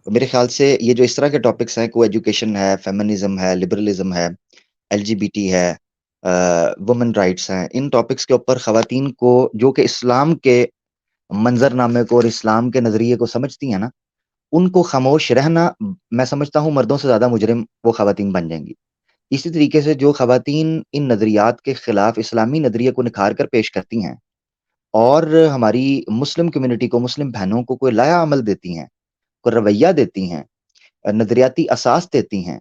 میرے خیال سے یہ جو اس طرح کے ٹاپکس ہیں، کو ایجوکیشن ہے، فیمنزم ہے، لبرلزم ہے، ایل جی بی ٹی ہے، وومن رائٹس ہیں، ان ٹاپکس کے اوپر خواتین کو جو کہ اسلام کے منظر نامے کو اور اسلام کے نظریے کو سمجھتی ہیں نا، ان کو خاموش رہنا، میں سمجھتا ہوں مردوں سے زیادہ مجرم وہ خواتین بن جائیں گی۔ اسی طریقے سے جو خواتین ان نظریات کے خلاف اسلامی نظریے کو نکھار کر پیش کرتی ہیں اور ہماری مسلم کمیونٹی کو، مسلم بہنوں کو کوئی لایا عمل دیتی ہیں، کوئی رویہ دیتی ہیں، نظریاتی اساس دیتی ہیں،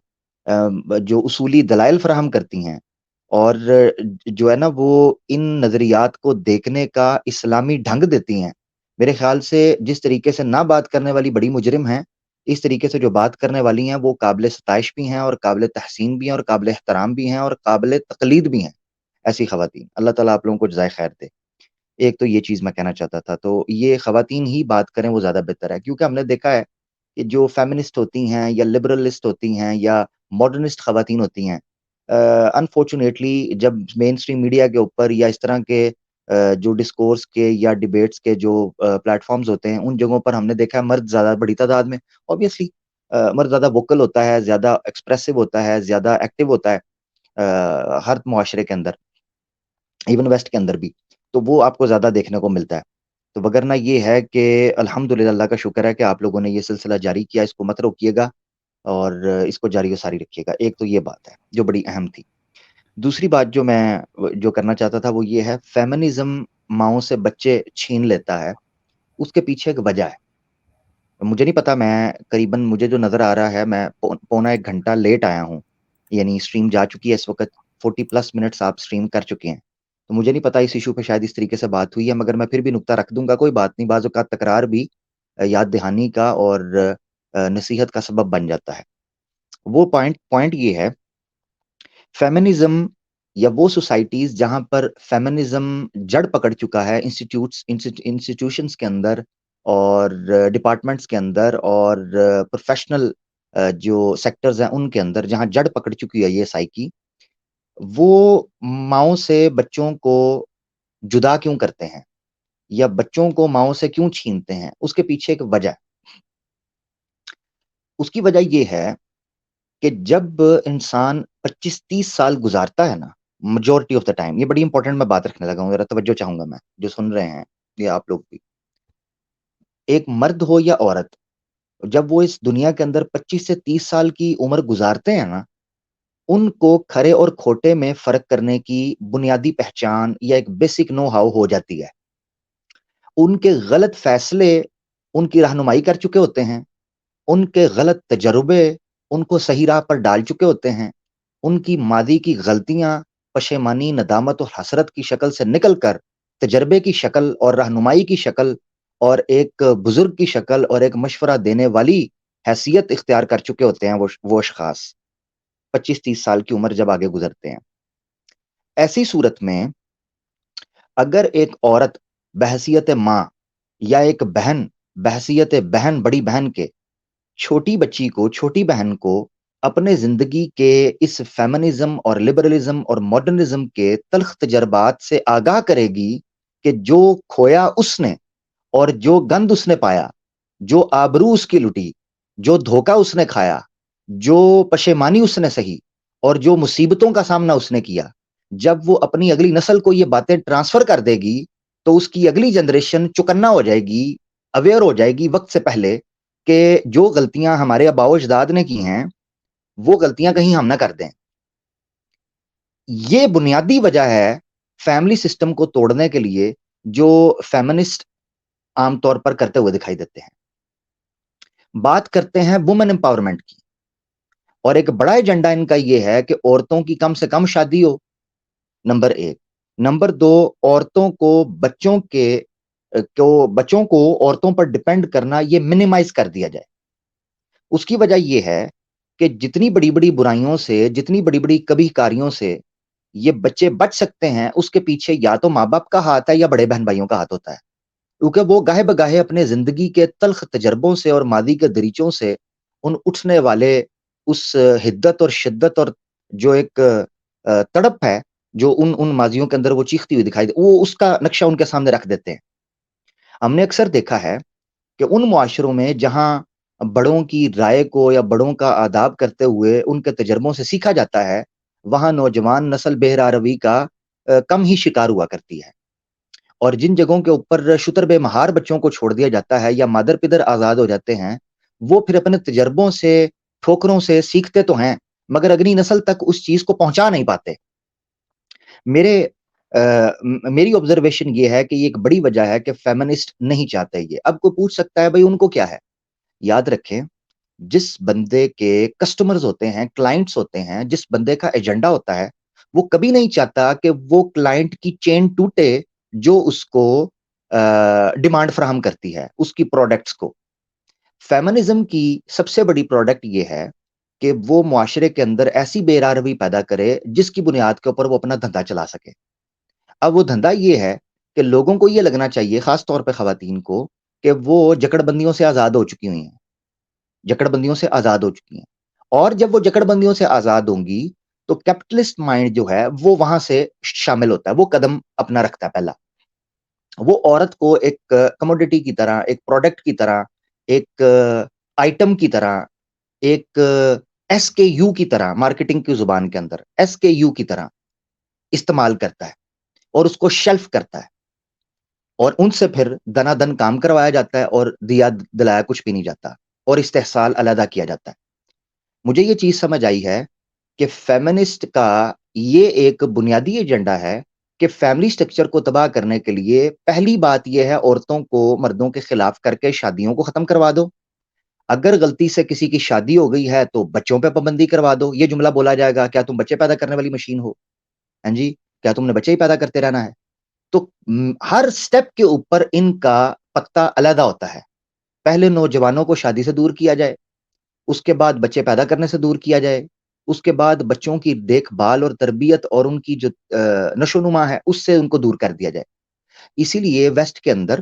جو اصولی دلائل فراہم کرتی ہیں، اور جو ہے نا وہ ان نظریات کو دیکھنے کا اسلامی ڈھنگ دیتی ہیں، میرے خیال سے جس طریقے سے نہ بات کرنے والی بڑی مجرم ہیں، اس طریقے سے جو بات کرنے والی ہیں وہ قابل ستائش بھی ہیں اور قابل تحسین بھی ہیں اور قابل احترام بھی ہیں اور قابل تقلید بھی ہیں، ایسی خواتین۔ اللہ تعالیٰ آپ لوگوں کو جزائے خیر دے۔ ایک تو یہ چیز میں کہنا چاہتا تھا، تو یہ خواتین ہی بات کریں وہ زیادہ بہتر ہے، کیونکہ ہم نے دیکھا ہے کہ جو فیمنسٹ ہوتی ہیں یا لبرلسٹ ہوتی ہیں یا ماڈرنسٹ خواتین ہوتی ہیں، انفارچونیٹلی جب مین اسٹریم میڈیا کے اوپر یا اس طرح کے جو ڈسکورس کے یا ڈیبیٹس کے جو پلیٹ فارمز ہوتے ہیں، ان جگہوں پر ہم نے دیکھا ہے مرد زیادہ بڑی تعداد میں، اوبیسلی مرد زیادہ ووکل ہوتا ہے، زیادہ ایکسپریسو ہوتا ہے، زیادہ ایکٹیو ہوتا ہے ہر معاشرے کے اندر، ایون ویسٹ کے اندر بھی، تو وہ آپ کو زیادہ دیکھنے کو ملتا ہے۔ تو وگرنہ یہ ہے کہ الحمدللہ اللہ کا شکر ہے کہ آپ لوگوں نے یہ سلسلہ جاری کیا، اس کو مت روکیے گا اور اس کو جاری و ساری رکھیے گا۔ ایک تو یہ بات ہے جو بڑی اہم تھی۔ دوسری بات جو میں جو کرنا چاہتا تھا وہ یہ ہے، فیمنزم ماؤں سے بچے چھین لیتا ہے، اس کے پیچھے ایک وجہ ہے۔ مجھے نہیں پتا، میں قریباً مجھے جو نظر آ رہا ہے میں پونا ایک گھنٹہ لیٹ آیا ہوں، یعنی اسٹریم جا چکی ہے اس وقت، 40+ منٹس آپ اسٹریم کر چکے ہیں، تو مجھے نہیں پتا اس ایشو پہ شاید اس طریقے سے بات ہوئی ہے، مگر میں پھر بھی نکتہ رکھ دوں گا، کوئی بات نہیں، بعض اوقات تکرار بھی یاد دہانی کا اور نصیحت کا سبب بن جاتا ہے۔ وہ پوائنٹ یہ ہے، فیمنزم یا وہ سوسائٹیز جہاں پر فیمنزم جڑ پکڑ چکا ہے انسٹیٹیوشنز کے اندر اور ڈپارٹمنٹس کے اندر اور پروفیشنل جو سیکٹرز ہیں ان کے اندر، جہاں جڑ پکڑ چکی ہے یہ سائیکی، وہ ماؤں سے بچوں کو جدا کیوں کرتے ہیں یا بچوں کو ماؤں سے کیوں چھینتے ہیں، اس کے پیچھے ایک وجہ ہے۔ اس کی وجہ یہ ہے کہ جب انسان 25-30 سال گزارتا ہے نا، میجورٹی آف دا ٹائم، یہ بڑی امپورٹنٹ میں بات رکھنے لگا ہوں، ذرا توجہ چاہوں گا میں جو سن رہے ہیں یہ آپ لوگ بھی، ایک مرد ہو یا عورت، جب وہ اس دنیا کے اندر 25 سے 30 سال کی عمر گزارتے ہیں نا، ان کو کھرے اور کھوٹے میں فرق کرنے کی بنیادی پہچان یا ایک بیسک نو ہاؤ ہو جاتی ہے۔ ان کے غلط فیصلے ان کی رہنمائی کر چکے ہوتے ہیں، ان کے غلط تجربے ان کو صحیح راہ پر ڈال چکے ہوتے ہیں، ان کی ماضی کی غلطیاں پشیمانی، ندامت اور حسرت کی شکل سے نکل کر تجربے کی شکل اور رہنمائی کی شکل اور ایک بزرگ کی شکل اور ایک مشورہ دینے والی حیثیت اختیار کر چکے ہوتے ہیں وہ اشخاص 25-30 سال کی عمر جب آگے گزرتے ہیں۔ ایسی صورت میں اگر ایک عورت بحیثیت ماں یا ایک بہن بحیثیت بہن، بڑی بہن کے چھوٹی بچی کو، چھوٹی بہن کو اپنے زندگی کے اس فیمنزم اور لبرلزم اور ماڈرنزم کے تلخ تجربات سے آگاہ کرے گی کہ جو کھویا اس نے اور جو گند اس نے پایا، جو آبرو اس کی لٹی، جو دھوکہ اس نے کھایا، جو پشیمانی اس نے سہی اور جو مصیبتوں کا سامنا اس نے کیا، جب وہ اپنی اگلی نسل کو یہ باتیں ٹرانسفر کر دے گی تو اس کی اگلی جنریشن چکنا ہو جائے گی، اویئر ہو جائے گی وقت سے پہلے کہ جو غلطیاں ہمارے آباء و اجداد نے کی ہیں وہ غلطیاں کہیں ہم نہ کر دیں۔ یہ بنیادی وجہ ہے فیملی سسٹم کو توڑنے کے لیے جو فیمنسٹ عام طور پر کرتے ہوئے دکھائی دیتے ہیں۔ بات کرتے ہیں وومن امپاورمنٹ کی، اور ایک بڑا ایجنڈا ان کا یہ ہے کہ عورتوں کی کم سے کم شادی ہو، نمبر ایک۔ نمبر دو، عورتوں کو بچوں کو عورتوں پر ڈیپینڈ کرنا یہ منیمائز کر دیا جائے۔ اس کی وجہ یہ ہے کہ جتنی بڑی بڑی برائیوں سے، جتنی بڑی بڑی کبھی کاریوں سے یہ بچے بچ سکتے ہیں، اس کے پیچھے یا تو ماں باپ کا ہاتھ ہے یا بڑے بہن بھائیوں کا ہاتھ ہوتا ہے، کیونکہ وہ گاہے بگاہے اپنے زندگی کے تلخ تجربوں سے اور ماضی کے دریچوں سے ان اٹھنے والے اس حدت اور شدت اور جو ایک تڑپ ہے جو ان ماضیوں کے اندر وہ چیختی ہوئی دکھائی دے، وہ اس کا نقشہ ان کے سامنے رکھ دیتے ہیں۔ ہم نے اکثر دیکھا ہے کہ ان معاشروں میں جہاں بڑوں کی رائے کو یا بڑوں کا آداب کرتے ہوئے ان کے تجربوں سے سیکھا جاتا ہے، وہاں نوجوان نسل بہرا روی کا کم ہی شکار ہوا کرتی ہے۔ اور جن جگہوں کے اوپر شتر بے مہار بچوں کو چھوڑ دیا جاتا ہے یا مادر پدر آزاد ہو جاتے ہیں، وہ پھر اپنے تجربوں سے، ٹھوکروں سے سیکھتے تو ہیں، مگر اگلی نسل تک اس چیز کو پہنچا نہیں پاتے۔ میرے میری آبزرویشن یہ ہے کہ یہ ایک بڑی وجہ ہے کہ فیمنسٹ نہیں چاہتے یہ۔ اب کوئی پوچھ سکتا ہے بھائی ان کو کیا ہے؟ یاد رکھیں، جس بندے کے کسٹمرز ہوتے ہیں، کلائنٹس ہوتے ہیں، جس بندے کا ایجنڈا ہوتا ہے، وہ کبھی نہیں چاہتا کہ وہ کلائنٹ کی چین ٹوٹے جو اس کو ڈیمانڈ فراہم کرتی ہے اس کی پروڈکٹس کو۔ فیمنزم کی سب سے بڑی پروڈکٹ یہ ہے کہ وہ معاشرے کے اندر ایسی بے راروی پیدا کرے جس کی بنیاد کے اوپر وہ اپنا دھندا چلا سکے۔ اب وہ دھندا یہ ہے کہ لوگوں کو یہ لگنا چاہیے، خاص طور پہ خواتین کو، کہ وہ جکڑ بندیوں سے آزاد ہو چکی ہوئی ہیں، جکڑ بندیوں سے آزاد ہو چکی ہیں، اور جب وہ جکڑ بندیوں سے آزاد ہوں گی تو کیپٹلسٹ مائنڈ جو ہے وہ وہاں سے شامل ہوتا ہے، وہ قدم اپنا رکھتا ہے پہلا۔ وہ عورت کو ایک کموڈٹی کی طرح، ایک پروڈکٹ کی طرح، ایک آئٹم کی طرح، ایک ایس کے یو کی طرح، مارکیٹنگ کی زبان کے اندر ایس کے یو کی طرح استعمال کرتا ہے اور اس کو شیلف کرتا ہے، اور ان سے پھر دنا دن کام کروایا جاتا ہے اور دیا دلایا کچھ بھی نہیں جاتا، اور استحصال علیحدہ کیا جاتا ہے۔ مجھے یہ چیز سمجھ آئی ہے کہ فیمنسٹ کا یہ ایک بنیادی ایجنڈا ہے کہ فیملی سٹرکچر کو تباہ کرنے کے لیے پہلی بات یہ ہے عورتوں کو مردوں کے خلاف کر کے شادیوں کو ختم کروا دو۔ اگر غلطی سے کسی کی شادی ہو گئی ہے تو بچوں پہ پابندی کروا دو۔ یہ جملہ بولا جائے گا، کیا تم بچے پیدا کرنے والی مشین ہو؟ ہاں جی، کیا تم نے بچے ہی پیدا کرتے رہنا ہے؟ تو ہر سٹیپ کے اوپر ان کا پتہ علیحدہ ہوتا ہے۔ پہلے نوجوانوں کو شادی سے دور کیا جائے، اس کے بعد بچے پیدا کرنے سے دور کیا جائے، اس کے بعد بچوں کی دیکھ بھال اور تربیت اور ان کی جو نشو و نما ہے اس سے ان کو دور کر دیا جائے۔ اسی لیے ویسٹ کے اندر،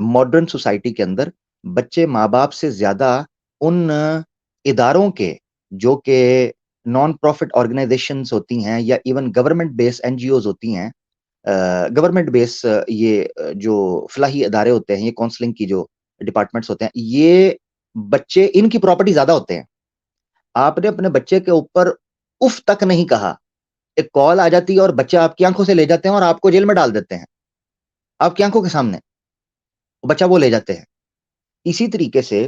ماڈرن سوسائٹی کے اندر، بچے ماں باپ سے زیادہ ان اداروں کے جو کہ نان پروفٹ آرگنائزیشنز ہوتی ہیں یا ایون گورنمنٹ بیس این جی اوز ہوتی ہیں، گورنمنٹ بیس یہ جو فلاحی ادارے ہوتے ہیں، یہ کاؤنسلنگ کی جو ڈپارٹمنٹس ہوتے ہیں، یہ بچے ان کی پراپرٹی زیادہ ہوتے ہیں۔ آپ نے اپنے بچے کے اوپر اف تک نہیں کہا، ایک کال آ جاتی ہے اور بچے آپ کی آنکھوں سے لے جاتے ہیں اور آپ کو جیل میں ڈال دیتے ہیں، آپ کی آنکھوں کے سامنے بچہ وہ لے جاتے ہیں۔ اسی طریقے سے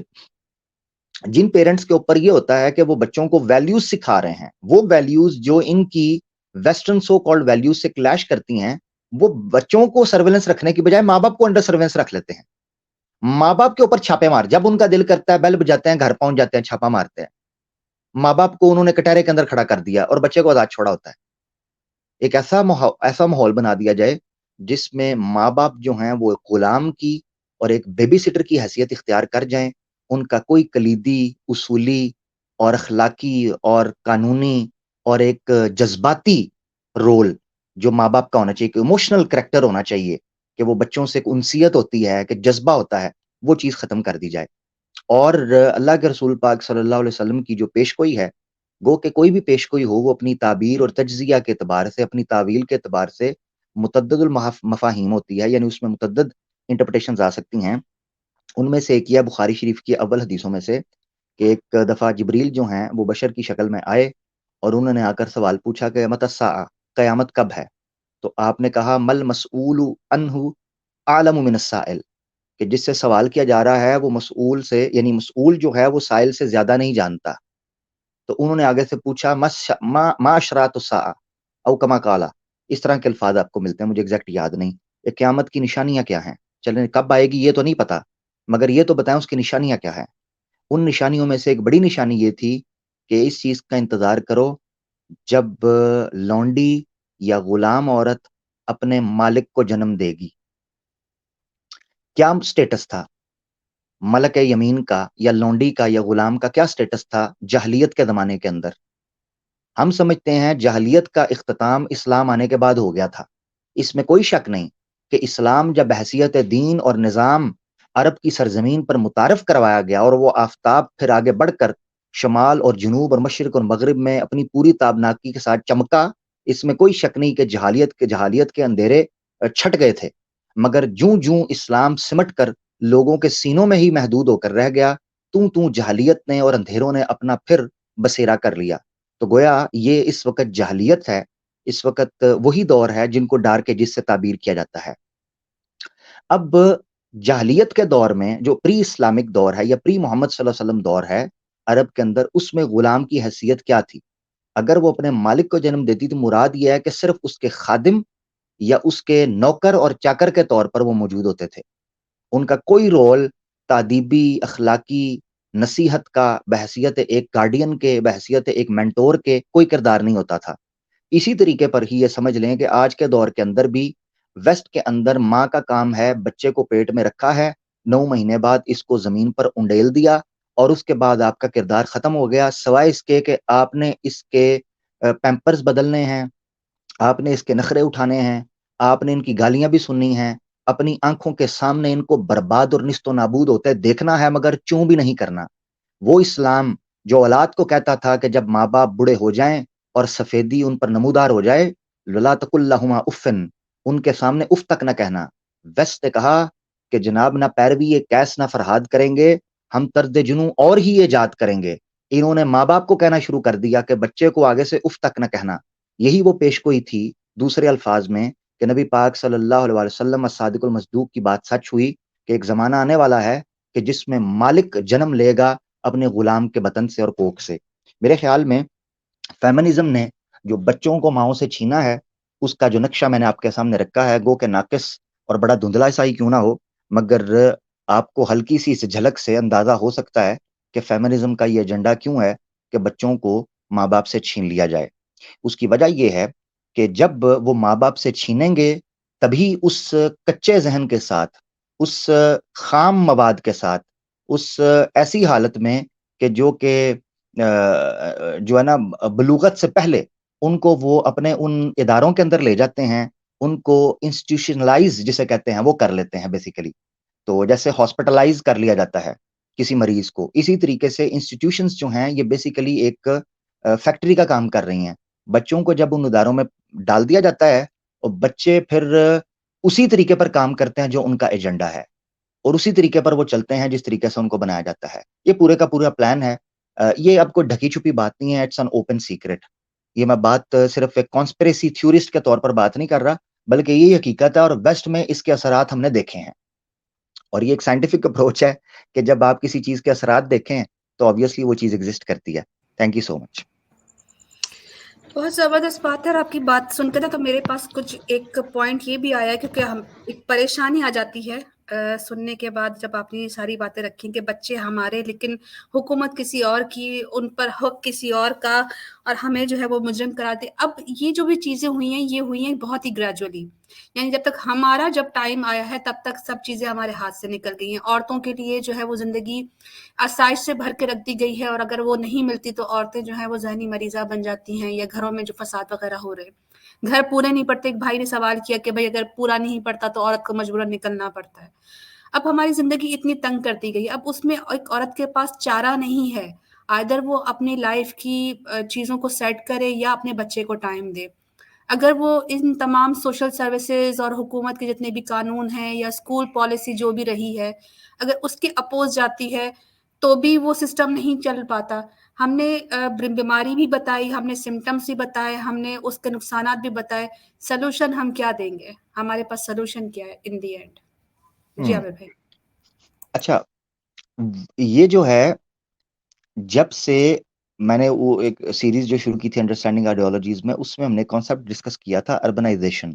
جن پیرنٹس کے اوپر یہ ہوتا ہے کہ وہ بچوں کو ویلیوز سکھا رہے ہیں، وہ ویلیوز جو ان کی ویسٹرن سو کالڈ ویلیوز سے کلیش کرتی ہیں، وہ بچوں کو سرویلنس رکھنے کی بجائے ماں باپ کو انڈر سرویلنس رکھ لیتے ہیں۔ ماں باپ کے اوپر چھاپے مار، جب ان کا دل کرتا ہے بیل بجاتے ہیں، گھر پہنچ جاتے ہیں، چھاپا مارتے ہیں۔ ماں باپ کو انہوں نے کٹہرے کے اندر کھڑا کر دیا اور بچے کو آزاد چھوڑا ہوتا ہے۔ ایک ایسا ماحول بنا دیا جائے جس میں ماں باپ جو ہیں وہ غلام کی اور ایک بیبی سٹر کی حیثیت اختیار کر جائیں، ان کا کوئی کلیدی، اصولی اور اخلاقی اور قانونی اور ایک جذباتی رول جو ماں باپ کا ہونا چاہیے، کہ ایموشنل کریکٹر ہونا چاہیے، کہ وہ بچوں سے ایک انسیت ہوتی ہے، کہ جذبہ ہوتا ہے، وہ چیز ختم کر دی جائے۔ اور اللہ کے رسول پاک صلی اللہ علیہ وسلم کی جو پیشگوئی ہے، گو کہ کوئی بھی پیشگوئی ہو وہ اپنی تعبیر اور تجزیہ کے اعتبار سے، اپنی تعویل کے اعتبار سے متعدد المفاہیم ہوتی ہے، یعنی اس میں متعدد انٹرپریٹیشنز آ سکتی ہیں۔ ان میں سے ایک یہ بخاری شریف کی اول حدیثوں میں سے کہ ایک دفعہ جبریل جو ہیں وہ بشر کی شکل میں آئے اور انہوں نے آ کر سوال پوچھا کہ متی الساعہ، قیامت کب ہے؟ تو آپ نے کہا مل مسئول عنہ اعلم من السائل، کہ جس سے سوال کیا جا رہا ہے وہ مسئول سے، یعنی مسئول جو ہے وہ سائل سے زیادہ نہیں جانتا۔ تو انہوں نے آگے سے پوچھا ما اشراط الساعہ او کما قالا، اس طرح کے الفاظ آپ کو ملتے ہیں، مجھے ایگزیکٹ یاد نہیں۔ یہ قیامت کی نشانیاں کیا ہیں؟ چلیں کب آئے گی یہ تو نہیں پتا، مگر یہ تو بتائیں اس کی نشانیاں کیا ہیں۔ ان نشانیوں میں سے ایک بڑی نشانی یہ تھی کہ اس چیز کا انتظار کرو جب لونڈی یا غلام عورت اپنے مالک کو جنم دے گی۔ کیا سٹیٹس تھا ملک یمین کا یا لونڈی کا یا غلام کا؟ کیا سٹیٹس تھا جاہلیت کے زمانے کے اندر؟ ہم سمجھتے ہیں جاہلیت کا اختتام اسلام آنے کے بعد ہو گیا تھا، اس میں کوئی شک نہیں کہ اسلام جب بحیثیت دین اور نظام عرب کی سرزمین پر متعارف کروایا گیا اور وہ آفتاب پھر آگے بڑھ کر شمال اور جنوب اور مشرق اور مغرب میں اپنی پوری تابناکی کے ساتھ چمکا، اس میں کوئی شک نہیں کہ جہالیت کے اندھیرے چھٹ گئے تھے، مگر جوں جوں اسلام سمٹ کر لوگوں کے سینوں میں ہی محدود ہو کر رہ گیا، تو جہلیت نے اور اندھیروں نے اپنا پھر بسیرا کر لیا. تو گویا یہ اس وقت جہلیت ہے، اس وقت وہی دور ہے جن کو ڈارک ایجز سے تعبیر کیا جاتا ہے. اب جاہلیت کے دور میں جو پری اسلامک دور ہے یا پری محمد صلی اللہ علیہ وسلم دور ہے عرب کے اندر، اس میں غلام کی حیثیت کیا تھی؟ اگر وہ اپنے مالک کو جنم دیتی تو مراد یہ ہے کہ صرف اس کے خادم یا اس کے نوکر اور چاکر کے طور پر وہ موجود ہوتے تھے. ان کا کوئی رول تعدیبی، اخلاقی، نصیحت کا، بحیثیت ایک گارڈین کے، بحیثیت ایک مینٹور کے کوئی کردار نہیں ہوتا تھا. اسی طریقے پر ہی یہ سمجھ لیں کہ آج کے دور کے اندر بھی ویسٹ کے اندر ماں کا کام ہے بچے کو پیٹ میں رکھا ہے، 9 مہینے بعد اس کو زمین پر انڈیل دیا اور اس کے بعد آپ کا کردار ختم ہو گیا، سوائے اس کے کہ آپ نے اس کے پیمپرز بدلنے ہیں، آپ نے اس کے نخرے اٹھانے ہیں، آپ نے ان کی گالیاں بھی سننی ہیں، اپنی آنکھوں کے سامنے ان کو برباد اور نیست و نابود ہوتے دیکھنا ہے، مگر چوں بھی نہیں کرنا. وہ اسلام جو اولاد کو کہتا تھا کہ جب ماں باپ بوڑھے ہو جائیں اور سفیدی ان پر نمودار ہو جائے، لَا تَقُل لَّهُمَا اُفٍّ، ان کے سامنے اف تک نہ کہنا. ویسٹ نے کہا کہ جناب نہ پیروی یہ کیس نہ فرہاد کریں گے، ہم طرز جنوں اور ہی ایجاد کریں گے. انہوں نے ماں باپ کو کہنا شروع کر دیا کہ بچے کو آگے سے اف تک نہ کہنا. یہی وہ پیشگوئی تھی دوسرے الفاظ میں کہ نبی پاک صلی اللہ علیہ وسلم صادق المصدوق کی بات سچ ہوئی کہ ایک زمانہ آنے والا ہے کہ جس میں مالک جنم لے گا اپنے غلام کے بطن سے اور کوکھ سے. میرے خیال میں فیمنزم نے جو بچوں کو ماؤں سے چھینا ہے، اس کا جو نقشہ میں نے آپ کے سامنے رکھا ہے، گو کہ ناقص اور بڑا دھندلا سا ہی کیوں نہ ہو، مگر آپ کو ہلکی سی اس جھلک سے اندازہ ہو سکتا ہے کہ فیمنزم کا یہ ایجنڈا کیوں ہے کہ بچوں کو ماں باپ سے چھین لیا جائے. اس کی وجہ یہ ہے کہ جب وہ ماں باپ سے چھینیں گے تبھی اس کچے ذہن کے ساتھ، اس خام مواد کے ساتھ، اس ایسی حالت میں کہ جو کہ جو ہے نا بلوغت سے پہلے ان کو وہ اپنے ان اداروں کے اندر لے جاتے ہیں، ان کو انسٹیٹیوشنلائز جسے کہتے ہیں وہ کر لیتے ہیں بیسیکلی. تو جیسے ہاسپٹلائز کر لیا جاتا ہے کسی مریض کو، اسی طریقے سے انسٹیٹیوشنز جو ہیں یہ بیسیکلی ایک فیکٹری کا کام کر رہی ہیں. بچوں کو جب ان اداروں میں ڈال دیا جاتا ہے اور بچے پھر اسی طریقے پر کام کرتے ہیں جو ان کا ایجنڈا ہے، اور اسی طریقے پر وہ چلتے ہیں جس طریقے سے ان کو بنایا جاتا ہے. یہ پورے کا پورا پلان ہے. یہ اب کوئی ڈھکی چھپی بات نہیں ہے، اٹس این اوپن سیکرٹ. یہ میں بات صرف ایک کانسپریسی تھیورسٹ کے طور پر بات نہیں کر رہا، بلکہ یہ حقیقت ہے اور ویسٹ میں اس کے اثرات ہم نے دیکھے ہیں. اور یہ ایک سائنٹیفک اپروچ ہے کہ جب آپ کسی چیز کے اثرات دیکھیں تو آبویسلی وہ چیز ایگزسٹ کرتی ہے. تھینک یو سو مچ. بہت زبردست بات ہے. اور آپ کی بات سن کے نا تو میرے پاس کچھ ایک پوائنٹ یہ بھی آیا کیونکہ ہم ایک پریشانی آ جاتی ہے سننے کے بعد جب آپ نے یہ ساری باتیں رکھی کہ بچے ہمارے لیکن حکومت کسی اور کی، ان پر حق کسی اور کا، اور ہمیں جو ہے وہ مجرم قرار دے. اب یہ جو بھی چیزیں ہوئی ہیں یہ ہوئی ہیں بہت ہی گریجولی، یعنی جب تک ہمارا جب ٹائم آیا ہے تب تک سب چیزیں ہمارے ہاتھ سے نکل گئی ہیں. عورتوں کے لیے جو ہے وہ زندگی آسائش سے بھر کے رکھ دی گئی ہے، اور اگر وہ نہیں ملتی تو عورتیں جو ہیں وہ ذہنی مریضہ بن جاتی ہیں، یا گھروں میں جو فساد وغیرہ ہو رہے. گھر پورے نہیں پڑتے. ایک بھائی نے سوال کیا کہ بھائی اگر پورا نہیں پڑتا تو عورت کو مجبوراً نکلنا پڑتا ہے. اب ہماری زندگی اتنی تنگ کر دی گئی، اب اس میں ایک عورت کے پاس چارہ نہیں ہے، آئدر وہ اپنی لائف کی چیزوں کو سیٹ کرے یا اپنے بچے کو ٹائم دے. اگر وہ ان تمام سوشل سروسز اور حکومت کے جتنے بھی قانون ہیں یا اسکول پالیسی جو بھی رہی ہے، اگر اس کے اپوز جاتی ہے تو بھی وہ سسٹم نہیں چل پاتا. ہم نے بیماری بھی بتائی، ہم نے سمٹمس بھی بتائے، ہم نے اس کے نقصانات بھی بتائے. سلوشن ہم کیا دیں گے؟ ہمارے پاس سلوشن کیا ہے ان دی اینڈ؟ جی عامر بھائی. اچھا، یہ جو ہے جب سے میں نے وہ ایک سیریز جو شروع کی تھی انڈرسٹینڈنگ آئیڈیالوجیز میں، اس میں ہم نے کانسیپٹ ڈسکس کیا تھا اربنائزیشن.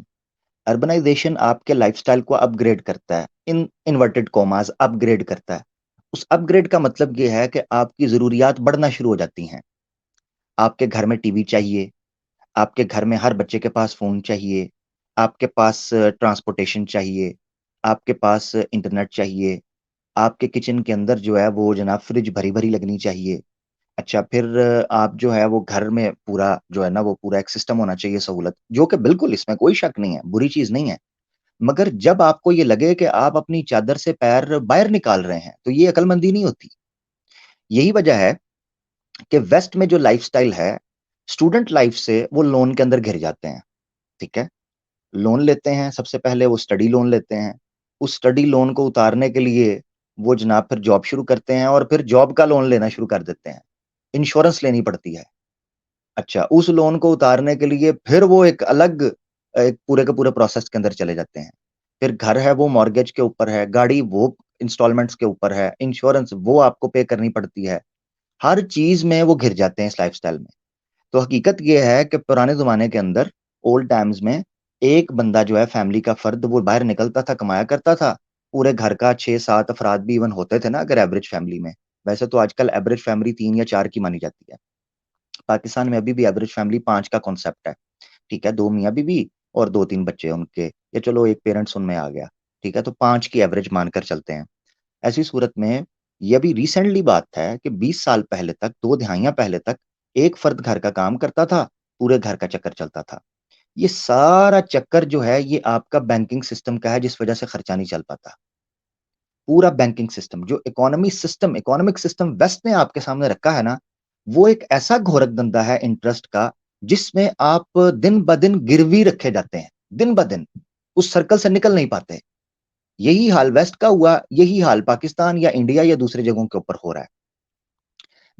اربنائزیشن آپ کے لائف سٹائل کو اپ گریڈ کرتا ہے، ان انورٹڈ کوماز اپ گریڈ کرتا ہے. اس اپ گریڈ کا مطلب یہ ہے کہ آپ کی ضروریات بڑھنا شروع ہو جاتی ہیں. آپ کے گھر میں ٹی وی چاہیے، آپ کے گھر میں ہر بچے کے پاس فون چاہیے، آپ کے پاس ٹرانسپورٹیشن چاہیے، آپ کے پاس انٹرنیٹ چاہیے، آپ کے کچن کے اندر جو ہے وہ جناب فریج بھری بھری لگنی چاہیے. اچھا، پھر آپ جو ہے وہ گھر میں پورا جو ہے نا وہ پورا ایک سسٹم ہونا چاہیے سہولت، جو کہ بالکل اس میں کوئی شک نہیں ہے، بری چیز نہیں ہے. مگر جب آپ کو یہ لگے کہ آپ اپنی چادر سے پیر باہر نکال رہے ہیں تو یہ عقل مندی نہیں ہوتی. یہی وجہ ہے کہ ویسٹ میں جو لائف سٹائل ہے، اسٹوڈنٹ لائف سے وہ لون کے اندر گھر جاتے ہیں. ٹھیک ہے، لون لیتے ہیں، سب سے پہلے وہ اسٹڈی لون لیتے ہیں. اس اسٹڈی لون کو اتارنے کے لیے وہ جناب پھر جاب شروع کرتے ہیں اور پھر جاب کا لون لینا شروع کر دیتے ہیں، انشورنس لینی پڑتی ہے۔ اچھا، اس لون کو اتارنے کے لیے پھر وہ ایک الگ ایک پورے کے پورے پروسیس کے اندر چلے جاتے ہیں۔ پھر گھر ہے وہ مارگیج کے اوپر ہے، گاڑی وہ انسٹالمنٹس کے اوپر ہے، انشورنس وہ آپ کو پے کرنی پڑتی ہے۔ ہر چیز میں وہ گھر جاتے ہیں اس لائف سٹائل میں۔ تو حقیقت یہ ہے کہ پرانے زمانے کے اندر اولڈ ٹائمز میں ایک بندہ جو ہے فیملی کا فرد وہ باہر نکلتا تھا، کمایا کرتا تھا، پورے گھر کا 6-7 افراد بھی ایون ہوتے تھے نا اگر ایوریج فیملی میں۔ ویسے تو آج کل ایوریج فیملی 3 یا 4 کی مانی جاتی ہے۔ پاکستان میں ابھی بھی ایوریج فیملی 5 کا کانسیپٹ ہے، ٹھیک ہے، 2 میاں بیوی اور 2-3 بچے ان کے، یا چلو ایک پیرنٹس ان میں آ گیا، ٹھیک ہے، تو 5 کی ایوریج مان کر چلتے ہیں۔ ایسی صورت میں یہ بھی ریسنٹلی بات ہے کہ 20 سال پہلے تک، 2 دہائیاں پہلے تک ایک فرد گھر کا کام کرتا تھا، پورے گھر کا چکر چلتا تھا۔ یہ سارا چکر جو ہے یہ آپ کا بینکنگ سسٹم کا ہے، جس وجہ سے خرچہ نہیں چل پاتا۔ پورا بینکنگ سسٹم جو اکانومک سسٹم ویسٹ نے آپ کے سامنے رکھا ہے نا، وہ ایک ایسا گھورک دندا ہے انٹرسٹ کا، جس میں آپ دن بدن گروی رکھے جاتے ہیں، دن بدن اس سرکل سے نکل نہیں پاتے۔ یہی حال ویسٹ کا ہوا، یہی حال پاکستان یا انڈیا یا دوسری جگہوں کے اوپر ہو رہا ہے۔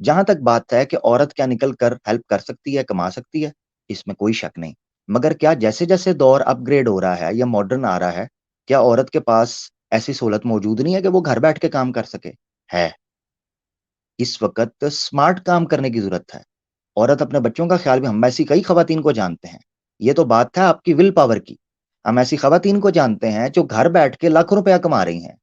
جہاں تک بات ہے کہ عورت کیا نکل کر ہیلپ کر سکتی ہے، کما سکتی ہے، اس میں کوئی شک نہیں، مگر کیا جیسے جیسے دور اپ گریڈ ہو رہا ہے یا ماڈرن آ رہا ہے، کیا عورت کے پاس ایسی سہولت موجود نہیں ہے کہ وہ گھر بیٹھ کے کام کر سکے؟ ہے۔ اس وقت سمارٹ کام کرنے کی ضرورت ہے۔ عورت اپنے بچوں کا خیال بھی، ہم ایسی کئی خواتین کو جانتے ہیں، یہ تو بات ہے آپ کی ول پاور کی، ہم ایسی خواتین کو جانتے ہیں جو گھر بیٹھ کے لاکھوں روپیہ کما رہی ہیں،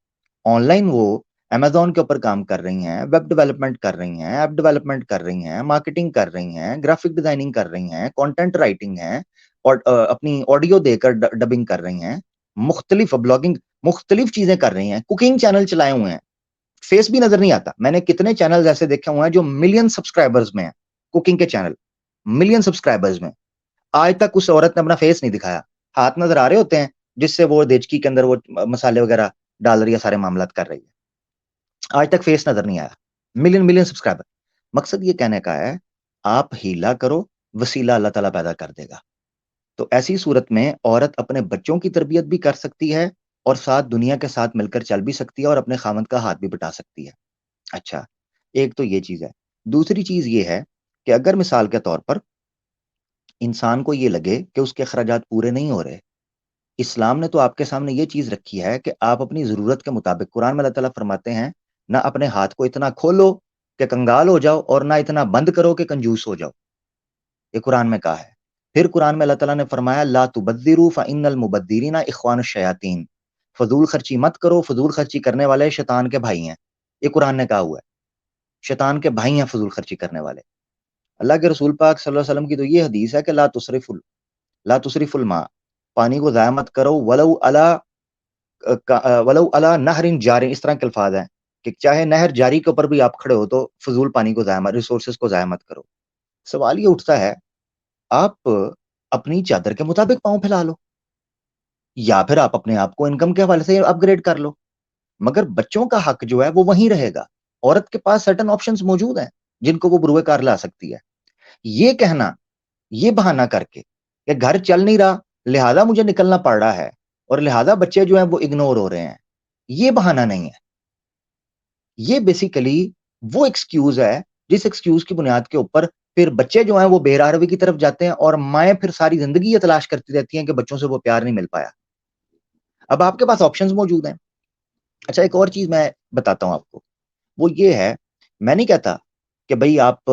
آن لائن وہ امیزون کے اوپر کام کر رہی ہیں، ویب ڈیولپمنٹ کر رہی ہیں، ایپ ڈیولپمنٹ کر رہی ہیں، مارکیٹنگ کر رہی ہیں، گرافک ڈیزائننگ کر رہی ہیں، کنٹینٹ رائٹنگ ہے، اور اپنی آڈیو دے کر ڈبنگ کر رہی ہیں، مختلف بلاگنگ، مختلف چیزیں کر رہی ہیں، کوکنگ چینل چلائے ہوئے ہیں، فیس بھی نظر نہیں آتا۔ میں نے کتنے چینل ایسے دیکھے ہوئے ہیں جو ملین سبسکرائبرز میں ہیں، کوکنگ کے چینل ملین سبسکرائبرز میں، آج تک اس عورت نے اپنا فیس نہیں دکھایا، ہاتھ نظر آ رہے ہوتے ہیں جس سے وہ دیچکی کے اندر وہ مسالے وغیرہ ڈال رہی ہے، سارے معاملات کر رہی ہے، آج تک فیس نظر نہیں آیا، ملین سبسکرائبر۔ مقصد یہ کہنے کا ہے، آپ ہیلا کرو، وسیلہ اللہ تعالیٰ پیدا کر دے گا۔ تو ایسی صورت میں عورت اپنے بچوں کی تربیت بھی کر سکتی ہے، اور ساتھ دنیا کے ساتھ مل کر چل بھی سکتی ہے، اور اپنے خاوند کا ہاتھ بھی بٹا سکتی ہے۔ اچھا، ایک تو یہ چیز ہے۔ دوسری چیز یہ ہے کہ اگر مثال کے طور پر انسان کو یہ لگے کہ اس کے اخراجات پورے نہیں ہو رہے، اسلام نے تو آپ کے سامنے یہ چیز رکھی ہے کہ آپ اپنی ضرورت کے مطابق، قرآن میں اللہ تعالیٰ فرماتے ہیں، نہ اپنے ہاتھ کو اتنا کھولو کہ کنگال ہو جاؤ، اور نہ اتنا بند کرو کہ کنجوس ہو جاؤ، یہ قرآن میں کہا ہے۔ پھر قرآن میں اللہ تعالیٰ نے فرمایا، لا تبذروا فإن المبذرین اخوان الشیاطین، فضول خرچی مت کرو، فضول خرچی کرنے والے شیطان کے بھائی ہیں، یہ قرآن نے کہا ہوا ہے، شیطان کے بھائی ہیں فضول خرچی کرنے والے۔ اللہ کے رسول پاک صلی اللہ علیہ وسلم کی تو یہ حدیث ہے کہ لا تسرف الماء، پانی کو ضائع مت کرو، ولو علی نہر جاری، اس طرح کے الفاظ ہیں کہ چاہے نہر جاری کے اوپر بھی آپ کھڑے ہو تو فضول پانی کو ضائع مت، ریسورسز کو ضائع مت کرو۔ سوال یہ اٹھتا ہے، آپ اپنی چادر کے مطابق پاؤں پھیلا لو، یا پھر آپ اپنے آپ کو انکم کے حوالے سے اپ گریڈ کر لو، مگر بچوں کا حق جو ہے وہ وہیں رہے گا۔ عورت کے پاس سرٹن آپشنز موجود ہیں جن کو وہ بروئے کار لا سکتی ہے۔ یہ کہنا، یہ بہانہ کر کے کہ گھر چل نہیں رہا لہذا مجھے نکلنا پڑ رہا ہے، اور لہذا بچے جو ہیں وہ اگنور ہو رہے ہیں، یہ بہانہ نہیں ہے۔ یہ بیسیکلی وہ ایکسکیوز ہے جس ایکسکیوز کی بنیاد کے اوپر پھر بچے جو ہیں وہ بے راروی کی طرف جاتے ہیں، اور مائیں پھر ساری زندگی یہ تلاش کرتی رہتی ہیں کہ بچوں سے وہ پیار نہیں مل پایا۔ اب آپ کے پاس آپشنز موجود ہیں۔ اچھا، ایک اور چیز میں بتاتا ہوں آپ کو، وہ یہ ہے، میں نہیں کہتا کہ بھئی آپ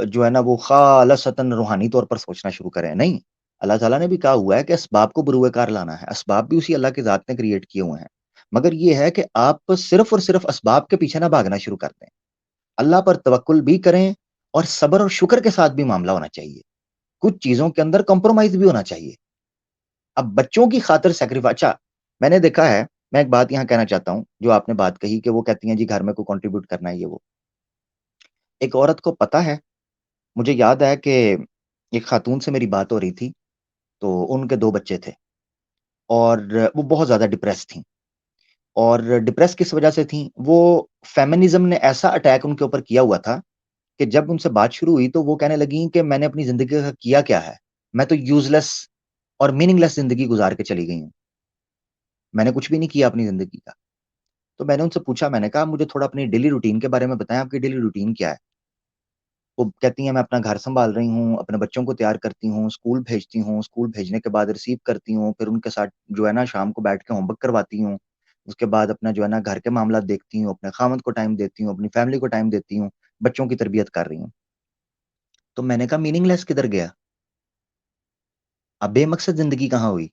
جو ہے نا وہ خالصتاً روحانی طور پر سوچنا شروع کریں، نہیں، اللہ تعالیٰ نے بھی کہا ہوا ہے کہ اسباب کو بروئے کار لانا ہے، اسباب بھی اسی اللہ کی ذات نے کریٹ کیے ہوئے ہیں، مگر یہ ہے کہ آپ صرف اور صرف اسباب کے پیچھے نہ بھاگنا شروع کر دیں، اللہ پر توکل بھی کریں، اور صبر اور شکر کے ساتھ بھی معاملہ ہونا چاہیے، کچھ چیزوں کے اندر کمپرومائز بھی ہونا چاہیے۔ اب بچوں کی خاطر سیکریفائس، اچھا، میں نے دیکھا ہے، میں ایک بات یہاں کہنا چاہتا ہوں، جو آپ نے بات کہی کہ وہ کہتی ہیں جی گھر میں کوئی کنٹریبیوٹ کرنا ہے، یہ وہ، ایک عورت کو پتا ہے، مجھے یاد ہے کہ ایک خاتون سے میری بات ہو رہی تھی، تو ان کے 2 بچے تھے، اور وہ بہت زیادہ ڈپریس تھیں، اور ڈپریس کس وجہ سے تھیں، وہ فیمنزم نے ایسا اٹیک ان کے اوپر کیا ہوا تھا کہ جب ان سے بات شروع ہوئی تو وہ کہنے لگیں کہ میں نے اپنی زندگی کا کیا کیا ہے، میں تو یوز لیس اور میننگ لیس زندگی گزار کے چلی گئی ہوں، میں نے کچھ بھی نہیں کیا اپنی زندگی کا۔ تو میں نے ان سے پوچھا، میں نے کہا مجھے تھوڑا اپنی ڈیلی روٹین کے بارے میں بتائیں، آپ کی ڈیلی روٹین کیا ہے؟ وہ کہتی ہیں میں اپنا گھر سنبھال رہی ہوں، اپنے بچوں کو تیار کرتی ہوں، اسکول بھیجتی ہوں، اسکول بھیجنے کے بعد ریسیو کرتی ہوں، پھر ان کے ساتھ جو ہے نا شام کو بیٹھ کے ہوم ورک کرواتی ہوں، اس کے بعد اپنا جو ہے نا گھر کے معاملات دیکھتی ہوں، اپنے خاوند کو ٹائم دیتی ہوں، اپنی فیملی کو ٹائم دیتی ہوں، بچوں کی تربیت کر رہی ہوں۔ تو میں نے کہا میننگ لیس کدھر گیا؟ اب بے مقصد زندگی کہاں ہوئی؟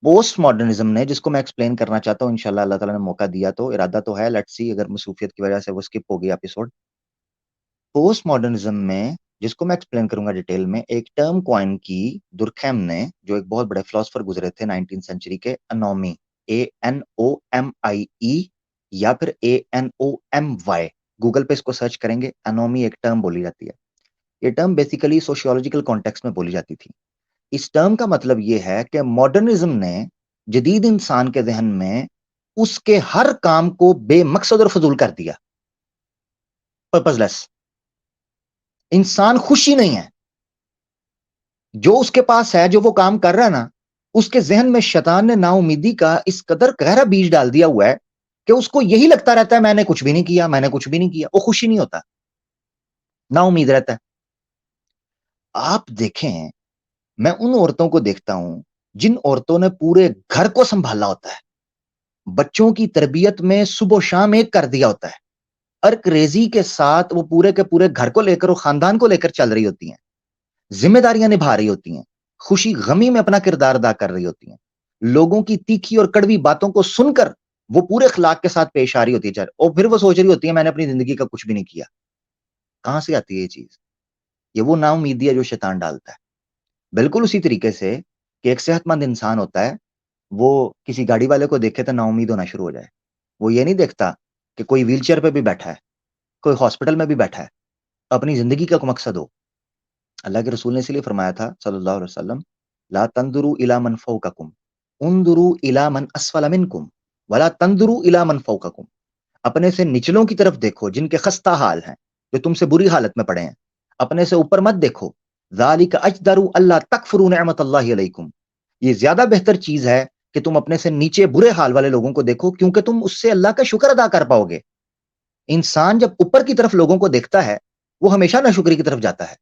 پوسٹ ماڈرنزم نے، جس کو میں ایکسپلین کرنا چاہتا ہوں، انشاءاللہ اللہ تعالیٰ نے موقع دیا تو، ارادہ تو ہے، لیٹس سی اگر مصروفیت کی وجہ سے وہ اسکپ ہو گیا ایپیسوڈ۔ پوسٹ ماڈرنزم میں، جس کو میں ایکسپلین کروں گا ڈیٹیل میں، ایک ٹرم کوائن کی درکھیم نے، جو ایک بہت بڑے فلاسفر گزرے تھے 19 سینچری کے، انومی، ANOMIE یا پھر ANOMY، گوگل پہ اس کو سرچ کریں گے، انومی ایک ٹرم بولی جاتی ہے۔ یہ ٹرم بیسیکلی سوشیولوجیکل کانٹیکس میں بولی جاتی تھی۔ اس ٹرم کا مطلب یہ ہے کہ ماڈرنزم نے جدید انسان کے ذہن میں اس کے ہر کام کو بے مقصد اور فضول کر دیا، پرپز لیس۔ انسان خوشی نہیں ہے، جو اس کے پاس ہے، جو وہ کام کر رہا ہے نا، اس کے ذہن میں شیطان نے نا امیدی کا اس قدر گہرا بیج ڈال دیا ہوا ہے کہ اس کو یہی لگتا رہتا ہے میں نے کچھ بھی نہیں کیا، میں نے کچھ بھی نہیں کیا۔ وہ خوشی نہیں ہوتا، نا امید رہتا ہے۔ آپ دیکھیں، میں ان عورتوں کو دیکھتا ہوں جن عورتوں نے پورے گھر کو سنبھالا ہوتا ہے، بچوں کی تربیت میں صبح و شام ایک کر دیا ہوتا ہے، ارک ریزی کے ساتھ وہ پورے کے پورے گھر کو لے کر، وہ خاندان کو لے کر چل رہی ہوتی ہیں، ذمہ داریاں نبھا رہی ہوتی ہیں، خوشی غمی میں اپنا کردار ادا کر رہی ہوتی ہیں، لوگوں کی تیکھی اور کڑوی باتوں کو سن کر وہ پورے اخلاق کے ساتھ پیش آ رہی ہوتی ہے، اور پھر وہ سوچ رہی ہوتی ہے میں نے اپنی زندگی کا کچھ بھی نہیں کیا۔ کہاں سے آتی ہے یہ چیز؟ یہ وہ نا امیدی ہے جو شیطان ڈالتا ہے۔ بالکل اسی طریقے سے کہ ایک صحت مند انسان ہوتا ہے، وہ کسی گاڑی والے کو دیکھے تو نا امید ہونا شروع ہو جائے۔ وہ یہ نہیں دیکھتا کہ کوئی ویل چیئر پہ بھی بیٹھا ہے، کوئی ہاسپٹل میں بھی بیٹھا ہے، اپنی زندگی کا کوئی مقصد ہو۔ اللہ کے رسول نے اس لیے فرمایا تھا صلی اللہ علیہ وسلم، لا تنظروا الی من فوقکم انظروا الی من اسفل منکم ولا تنظروا الی من فوقکم۔ اپنے سے نچلوں کی طرف دیکھو جن کے خستہ حال ہیں، جو تم سے بری حالت میں پڑے ہیں، اپنے سے اوپر مت دیکھو۔ ذالک اجدر اللہ تکفروا نعمت اللہ علیکم، یہ زیادہ بہتر چیز ہے کہ تم اپنے سے نیچے برے حال والے لوگوں کو دیکھو، کیونکہ تم اس سے اللہ کا شکر ادا کر پاؤ گے۔ انسان جب اوپر کی طرف لوگوں کو دیکھتا ہے، وہ ہمیشہ ناشکری کی طرف جاتا ہے۔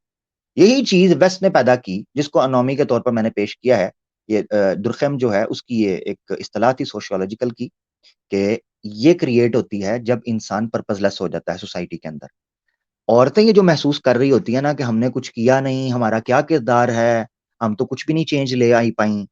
یہی چیز ویسٹ نے پیدا کی، جس کو انومی کے طور پر میں نے پیش کیا ہے۔ یہ درخیم جو ہے، اس کی یہ ایک اصطلاح تھی سوشیولوجیکل کی، کہ یہ کریٹ ہوتی ہے جب انسان پرپز لیس ہو جاتا ہے سوسائٹی کے اندر۔ عورتیں یہ جو محسوس کر رہی ہوتی ہیں نا کہ ہم نے کچھ کیا نہیں، ہمارا کیا کردار ہے، ہم تو کچھ بھی نہیں چینج لے آئی پائیں،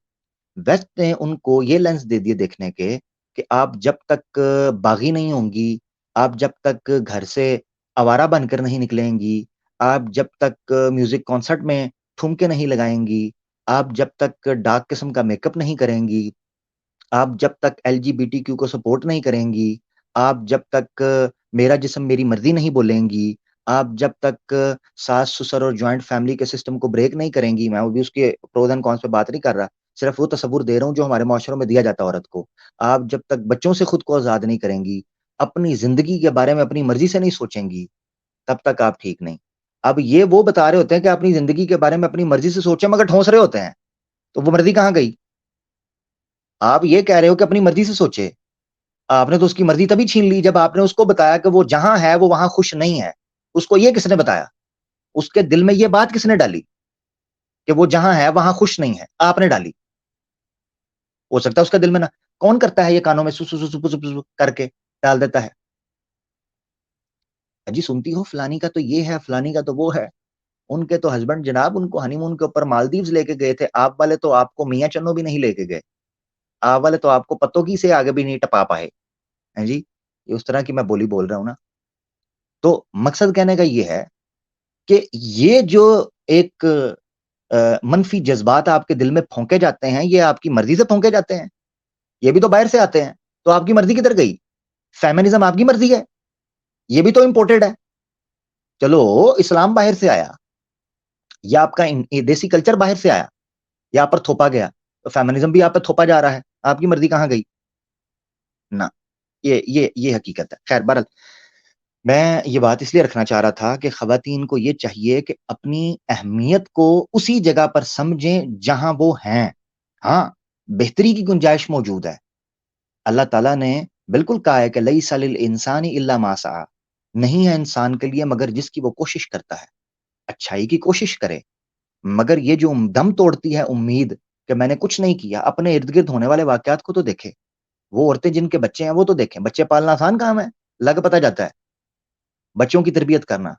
ویسٹ نے ان کو یہ لینس دے دیے دیکھنے کے کہ آپ جب تک باغی نہیں ہوں گی، آپ جب تک گھر سے آوارہ بن کر نہیں نکلیں گی، آپ جب تک میوزک کانسرٹ میں ٹھمکے نہیں لگائیں گی، آپ جب تک ڈارک قسم کا میک اپ نہیں کریں گی، آپ جب تک LGBTQ کو سپورٹ نہیں کریں گی، آپ جب تک میرا جسم میری مرضی نہیں بولیں گی، آپ جب تک ساس سسر اور جوائنٹ فیملی کے سسٹم کو بریک نہیں کریں گی، میں وہ بھی اس کے پروز اینڈ کونس پہ بات نہیں کر رہا، صرف وہ تصور دے رہا ہوں جو ہمارے معاشروں میں دیا جاتا ہے عورت کو، آپ جب تک بچوں سے خود کو آزاد نہیں کریں گی، اپنی زندگی کے بارے میں اپنی مرضی سے نہیں سوچیں گی، تب تک آپ ٹھیک نہیں۔ اب یہ وہ بتا رہے ہوتے ہیں کہ اپنی زندگی کے بارے میں اپنی مرضی سے سوچیں، مگر ٹھونس رہے ہوتے ہیں، تو وہ مرضی کہاں گئی؟ آپ یہ کہہ رہے ہو کہ اپنی مرضی سے سوچے، آپ نے تو اس کی مرضی تبھی چھین لی جب آپ نے اس کو بتایا کہ وہ جہاں ہے وہ وہاں خوش نہیں ہے۔ اس کو یہ کس نے بتایا؟ اس کے دل میں یہ بات کس نے ڈالی کہ وہ جہاں ہے وہاں خوش نہیں ہے؟ آپ نے ڈالی۔ ہو سکتا ہے اس کے دل میں نہ، کون کرتا ہے یہ کانوں میں سو سو سو سو سو کر کے ڈال دیتا ہے؟ جی سنتی ہو فلانی کا تو یہ ہے، فلانی کا تو وہ ہے، ان کے تو ہسبینڈ جناب ان کو ہنی مون کے اوپر مالدیوز لے کے گئے تھے، آپ والے تو آپ کو میاں چنو بھی نہیں لے کے گئے، آپ والے تو آپ کو پتوں کی سے آگے بھی نہیں ٹپا پائے ہیں جی۔ یہ اس طرح کی میں بولی بول رہا ہوں نا۔ تو مقصد کہنے کا یہ ہے کہ یہ جو ایک منفی جذبات آپ کے دل میں پھونکے جاتے ہیں، یہ آپ کی مرضی سے پھونکے جاتے ہیں، یہ بھی تو باہر سے آتے ہیں، تو آپ کی مرضی کدھر گئی؟ فیمنزم آپ کی مرضی ہے، یہ بھی تو امپورٹڈ ہے۔ چلو اسلام باہر سے آیا، یا آپ کا دیسی کلچر باہر سے آیا، یا آپ پر تھوپا گیا، تو فیمنزم بھی آپ پہ تھوپا جا رہا ہے، آپ کی مرضی کہاں گئی؟ نہ، یہ حقیقت ہے۔ خیر بہرحال میں یہ بات اس لیے رکھنا چاہ رہا تھا کہ خواتین کو یہ چاہیے کہ اپنی اہمیت کو اسی جگہ پر سمجھیں جہاں وہ ہیں۔ ہاں، بہتری کی گنجائش موجود ہے، اللہ تعالیٰ نے بالکل کہا ہے کہ لیس للانسان الا ما سعی، نہیں ہے انسان کے لیے مگر جس کی وہ کوشش کرتا ہے، اچھائی کی کوشش کرے، مگر یہ جو دم توڑتی ہے امید کہ میں نے کچھ نہیں کیا، اپنے ارد گرد ہونے والے واقعات کو تو دیکھے، وہ عورتیں جن کے بچے ہیں وہ تو دیکھیں، بچے پالنا آسان کام ہے، لگ پتہ جاتا ہے، بچوں کی تربیت کرنا،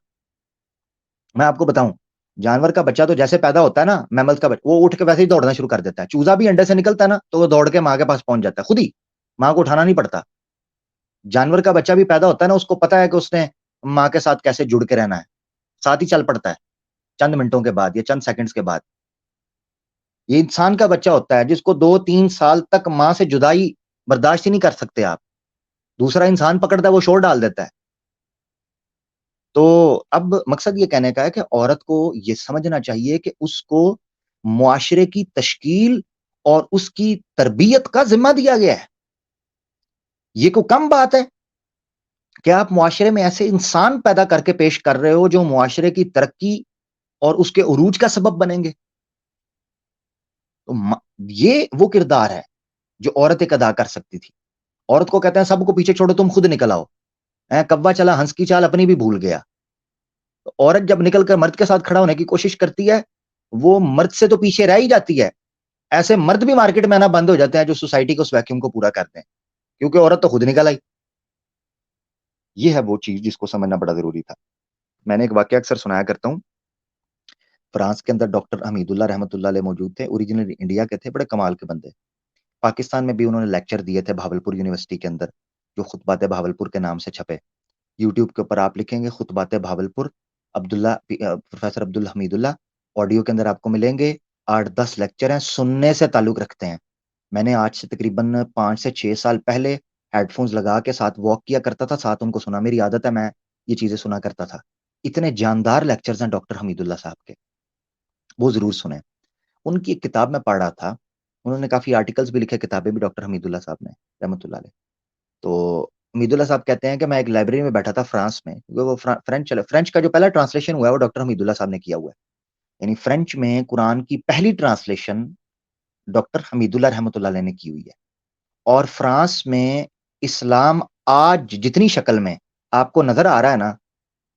میں آپ کو بتاؤں، جانور کا بچہ تو جیسے پیدا ہوتا ہے نا، میملز کا بچہ، وہ اٹھ کے ویسے ہی دوڑنا شروع کر دیتا ہے، چوزا بھی انڈے سے نکلتا ہے نا تو وہ دوڑ کے ماں کے پاس پہنچ جاتا ہے، خود ہی، ماں کو اٹھانا نہیں پڑتا۔ جانور کا بچہ بھی پیدا ہوتا ہے نا، اس کو پتا ہے کہ اس نے ماں کے ساتھ کیسے جڑ کے رہنا ہے، ساتھ ہی چل پڑتا ہے چند منٹوں کے بعد یا چند سیکنڈز کے بعد۔ یہ انسان کا بچہ ہوتا ہے جس کو 2-3 سال تک ماں سے جدائی برداشت ہی نہیں کر سکتے آپ، دوسرا انسان پکڑتا ہے وہ شور ڈال دیتا ہے۔ تو اب مقصد یہ کہنے کا ہے کہ عورت کو یہ سمجھنا چاہیے کہ اس کو معاشرے کی تشکیل اور اس کی تربیت کا ذمہ دیا گیا ہے۔ یہ کوئی کم بات ہے کہ آپ معاشرے میں ایسے انسان پیدا کر کے پیش کر رہے ہو جو معاشرے کی ترقی اور اس کے عروج کا سبب بنیں گے۔ تو یہ وہ کردار ہے جو عورت ایک ادا کر سکتی تھی۔ عورت کو کہتے ہیں سب کو پیچھے چھوڑو، تم خود نکل آؤ، کوا چلا ہنس کی چال اپنی بھی بھول گیا۔ تو عورت جب نکل کر مرد کے ساتھ کھڑا ہونے کی کوشش کرتی ہے، وہ مرد سے تو پیچھے رہ ہی جاتی ہے۔ ایسے مرد بھی مارکیٹ میں آنا بند ہو جاتے ہیں جو سوسائٹی کو اس ویکیوم کو پورا کرتے ہیں، کیونکہ عورت تو خود نکل آئی۔ یہ ہے وہ چیز جس کو سمجھنا بڑا ضروری تھا۔ میں نے ایک واقعہ اکثر سنایا کرتا ہوں، فرانس کے اندر ڈاکٹر حمید اللہ رحمۃ اللہ علیہ موجود تھے، اوریجنل انڈیا کے تھے، بڑے کمال کے بندے۔ پاکستان میں بھی انہوں نے لیکچر دیے تھے بھاولپور یونیورسٹی کے اندر، جو خطبات بھاولپور کے نام سے چھپے۔ یوٹیوب کے اوپر آپ لکھیں گے خطبات بھاولپور، پروفیسر عبد الحمید اللہ، آڈیو کے اندر آپ کو ملیں گے، 8-10 لیکچر ہیں، سننے سے تعلق رکھتے ہیں۔ میں نے آج سے تقریباً 5 سے 6 سال پہلے ہیڈ فونز لگا کے ساتھ واک کیا کرتا تھا، ساتھ ان کو سنا، میری عادت ہے، میں یہ چیزیں سنا کرتا تھا۔ اتنے جاندار لیکچرز ہیں ڈاکٹر حمید اللہ صاحب کے، وہ ضرور سنیں۔ ان کی ایک کتاب میں پڑھ رہا تھا، انہوں نے کافی آرٹیکلز بھی لکھے، کتابیں بھی ڈاکٹر حمید اللہ صاحب نے رحمۃ اللہ علیہ۔ تو حمید اللہ صاحب کہتے ہیں کہ میں ایک لائبریری میں بیٹھا تھا فرانس میں، کیونکہ وہ فرینچ کا جو پہلا ٹرانسلیشن ہوا ہے وہ ڈاکٹر حمید اللہ صاحب نے کیا ہوا ہے، یعنی فرینچ میں قرآن کی پہلی ٹرانسلیشن ڈاکٹر حمید اللہ رحمۃ اللہ علیہ نے کی ہوئی ہے۔ اور فرانس میں اسلام آج جتنی شکل میں آپ کو نظر آ رہا ہے نا،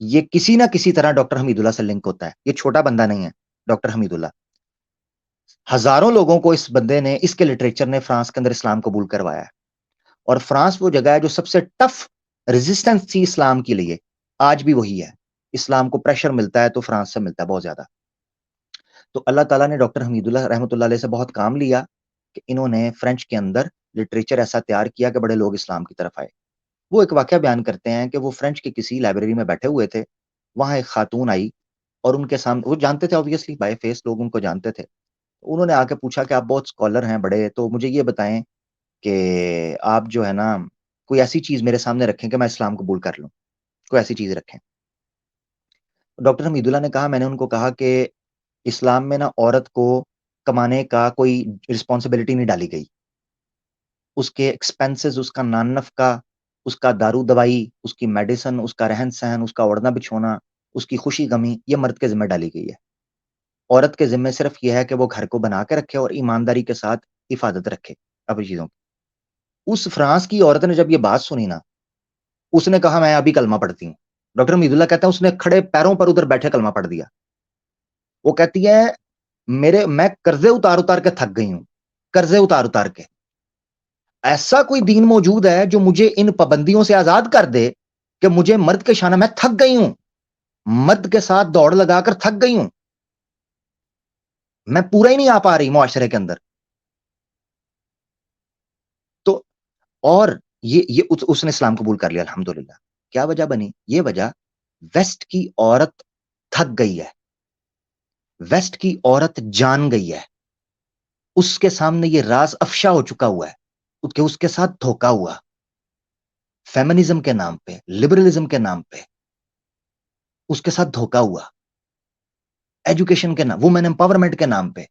یہ کسی نہ کسی طرح ڈاکٹر حمید اللہ سے لنک ہوتا ہے۔ یہ چھوٹا بندہ نہیں ہے ڈاکٹر حمید اللہ، ہزاروں لوگوں کو اس بندے نے، اس کے لٹریچر نے فرانس کے اندر اسلام قبول کروایا ہے۔ اور فرانس وہ جگہ ہے جو سب سے ٹف ریزسٹنس تھی اسلام کے لیے، آج بھی وہی ہے۔ اسلام کو پریشر ملتا ہے تو فرانس سے ملتا ہے بہت زیادہ۔ تو اللہ تعالیٰ نے ڈاکٹر حمید اللہ رحمۃ اللہ علیہ سے بہت کام لیا کہ انہوں نے فرینچ کے اندر لٹریچر ایسا تیار کیا کہ بڑے لوگ اسلام کی طرف آئے۔ وہ ایک واقعہ بیان کرتے ہیں کہ وہ فرینچ کی کسی لائبریری میں بیٹھے ہوئے تھے، وہاں ایک خاتون آئی اور ان کے سامنے، وہ جانتے تھے آبویسلی، بائی فیس لوگ ان کو جانتے تھے، انہوں نے آ کے پوچھا کہ آپ بہت اسکالر ہیں بڑے، تو مجھے یہ بتائیں کہ آپ جو ہے نا کوئی ایسی چیز میرے سامنے رکھیں کہ میں اسلام قبول کر لوں، کوئی ایسی چیز رکھیں۔ ڈاکٹر حمید اللہ نے کہا، میں نے ان کو کہا کہ اسلام میں نا عورت کو کمانے کا کوئی رسپانسبلٹی نہیں ڈالی گئی، اس کے ایکسپینسز، اس کا نان نفقہ، اس کا دارو دوائی، اس کی میڈیسن، اس کا رہن سہن، اس کا اوڑھنا بچھونا، اس کی خوشی غمی، یہ مرد کے ذمہ ڈالی گئی ہے۔ عورت کے ذمہ صرف یہ ہے کہ وہ گھر کو بنا کے رکھے اور ایمانداری کے ساتھ حفاظت رکھے اپنی چیزوں کی۔ اس فرانس کی عورت نے جب یہ بات سنی نا، اس نے کہا میں ابھی کلمہ پڑھتی ہوں۔ ڈاکٹر حمید اللہ کہتا ہے اس نے کھڑے پیروں پر ادھر بیٹھے کلمہ پڑھ دیا۔ وہ کہتی ہے میں قرضے اتار اتار کے تھک گئی ہوں، قرضے اتار اتار کے، ایسا کوئی دین موجود ہے جو مجھے ان پابندیوں سے آزاد کر دے کہ مجھے مرد کے شانہ، میں تھک گئی ہوں، مرد کے ساتھ دوڑ لگا کر تھک گئی ہوں، میں پورا ہی نہیں آ پا رہی معاشرے کے اندر۔ تو اور یہ اس نے اسلام قبول کر لیا الحمدللہ۔ کیا وجہ بنی؟ یہ وجہ ویسٹ کی عورت تھک گئی ہے، ویسٹ کی عورت جان گئی ہے، اس کے سامنے یہ راز افشا ہو چکا ہوا ہے کہ اس کے ساتھ دھوکا ہوا، فیمنزم کے نام پہ، لبرلزم کے نام پہ اس کے ساتھ دھوکا ہوا، ایجوکیشن کے نام، وومن امپاورمنٹ کے نام پہ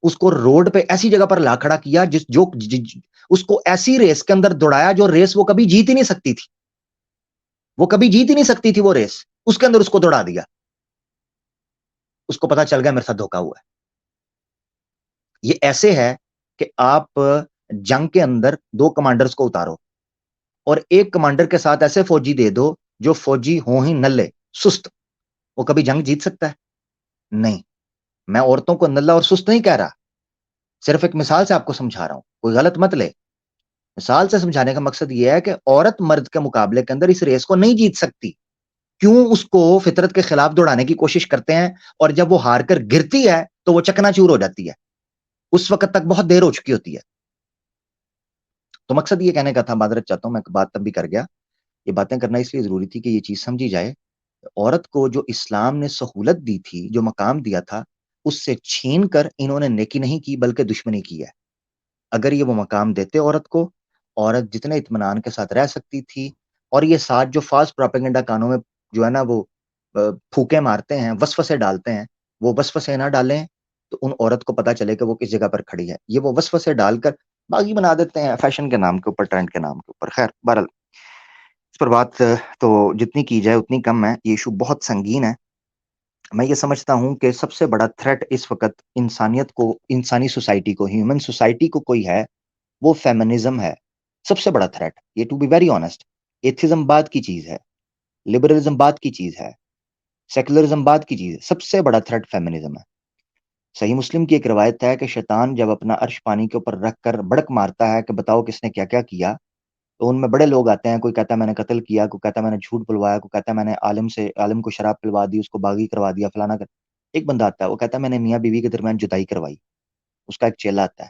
اس کو روڈ پہ ایسی جگہ پر لا کھڑا کیا اس کو ایسی ریس کے اندر دوڑایا جو ریس وہ کبھی جیت ہی نہیں سکتی تھی، وہ کبھی جیت ہی نہیں سکتی تھی وہ ریس، اس کے اندر اس کو دوڑا دیا۔ اس کو پتا چل گیا میرے ساتھ دھوکا ہوا ہے۔ یہ ایسے ہے کہ آپ جنگ کے اندر 2 کمانڈرز کو اتارو اور ایک کمانڈر کے ساتھ ایسے فوجی دے دو جو فوجی ہوں ہی نلے سست، وہ کبھی جنگ جیت سکتا ہے؟ نہیں. میں عورتوں کو نلا اور سست نہیں کہہ رہا، صرف ایک مثال سے آپ کو سمجھا رہا ہوں، کوئی غلط مت لے. مثال سے سمجھانے کا مقصد یہ ہے کہ عورت مرد کے مقابلے کے اندر اس ریس کو نہیں جیت سکتی. کیوں اس کو فطرت کے خلاف دوڑانے کی کوشش کرتے ہیں، اور جب وہ ہار کر گرتی ہے تو وہ چکنا چور ہو جاتی ہے، اس وقت تک بہت دیر ہو چکی ہوتی ہے. تو مقصد یہ کہنے کا تھا، معذرت چاہتا ہوں میں بات تب بھی کر گیا، یہ باتیں کرنا اس لیے ضروری تھی کہ یہ چیز سمجھی جائے. عورت کو جو اسلام نے سہولت دی تھی، جو مقام دیا تھا، اس سے چھین کر انہوں نے نیکی نہیں کی بلکہ دشمنی کی ہے. اگر یہ وہ مقام دیتے عورت کو، عورت جتنے اطمینان کے ساتھ رہ سکتی تھی. اور یہ ساتھ جو فالس پروپیگنڈا کانوں میں جو ہے نا وہ پھوکے مارتے ہیں، وسوسے ڈالتے ہیں، وہ وسوسے نہ ڈالیں تو ان عورت کو پتا چلے کہ وہ کس جگہ پر کھڑی ہے. یہ وہ وسوسے ڈال کر باغی بنا دیتے ہیں فیشن کے نام کے اوپر، ٹرینڈ کے نام کے اوپر. خیر بہرحال اس پر بات تو جتنی کی جائے اتنی کم ہے، یہ ایشو بہت سنگین ہے. میں یہ سمجھتا ہوں کہ سب سے بڑا تھریٹ اس وقت انسانیت کو، انسانی سوسائٹی کو، ہیومن سوسائٹی کو کوئی ہے، وہ فیمنزم ہے. سب سے بڑا تھریٹ یہ، to be very honest. Atheism بعد کی چیز ہے، لبرلزم بعد کی چیز ہے، سیکولرزم بعد کی چیز ہے. سب سے بڑا تھریٹ فیمنزم ہے. صحیح مسلم کی ایک روایت ہے کہ شیطان جب اپنا عرش پانی کے اوپر رکھ کر بڑک مارتا ہے کہ بتاؤ کس نے کیا کیا کیا، تو ان میں بڑے لوگ آتے ہیں. کوئی کہتا ہے میں نے قتل کیا، کوئی کہتا ہے میں نے جھوٹ بلوایا، کوئی کہتا ہے میں نے عالم کو شراب پلوا دی، اس کو باغی کروا دیا، فلانا کر. ایک بندہ آتا ہے وہ کہتا ہے میں نے میاں بیوی کے درمیان جدائی کروائی. اس کا ایک چیلا آتا ہے،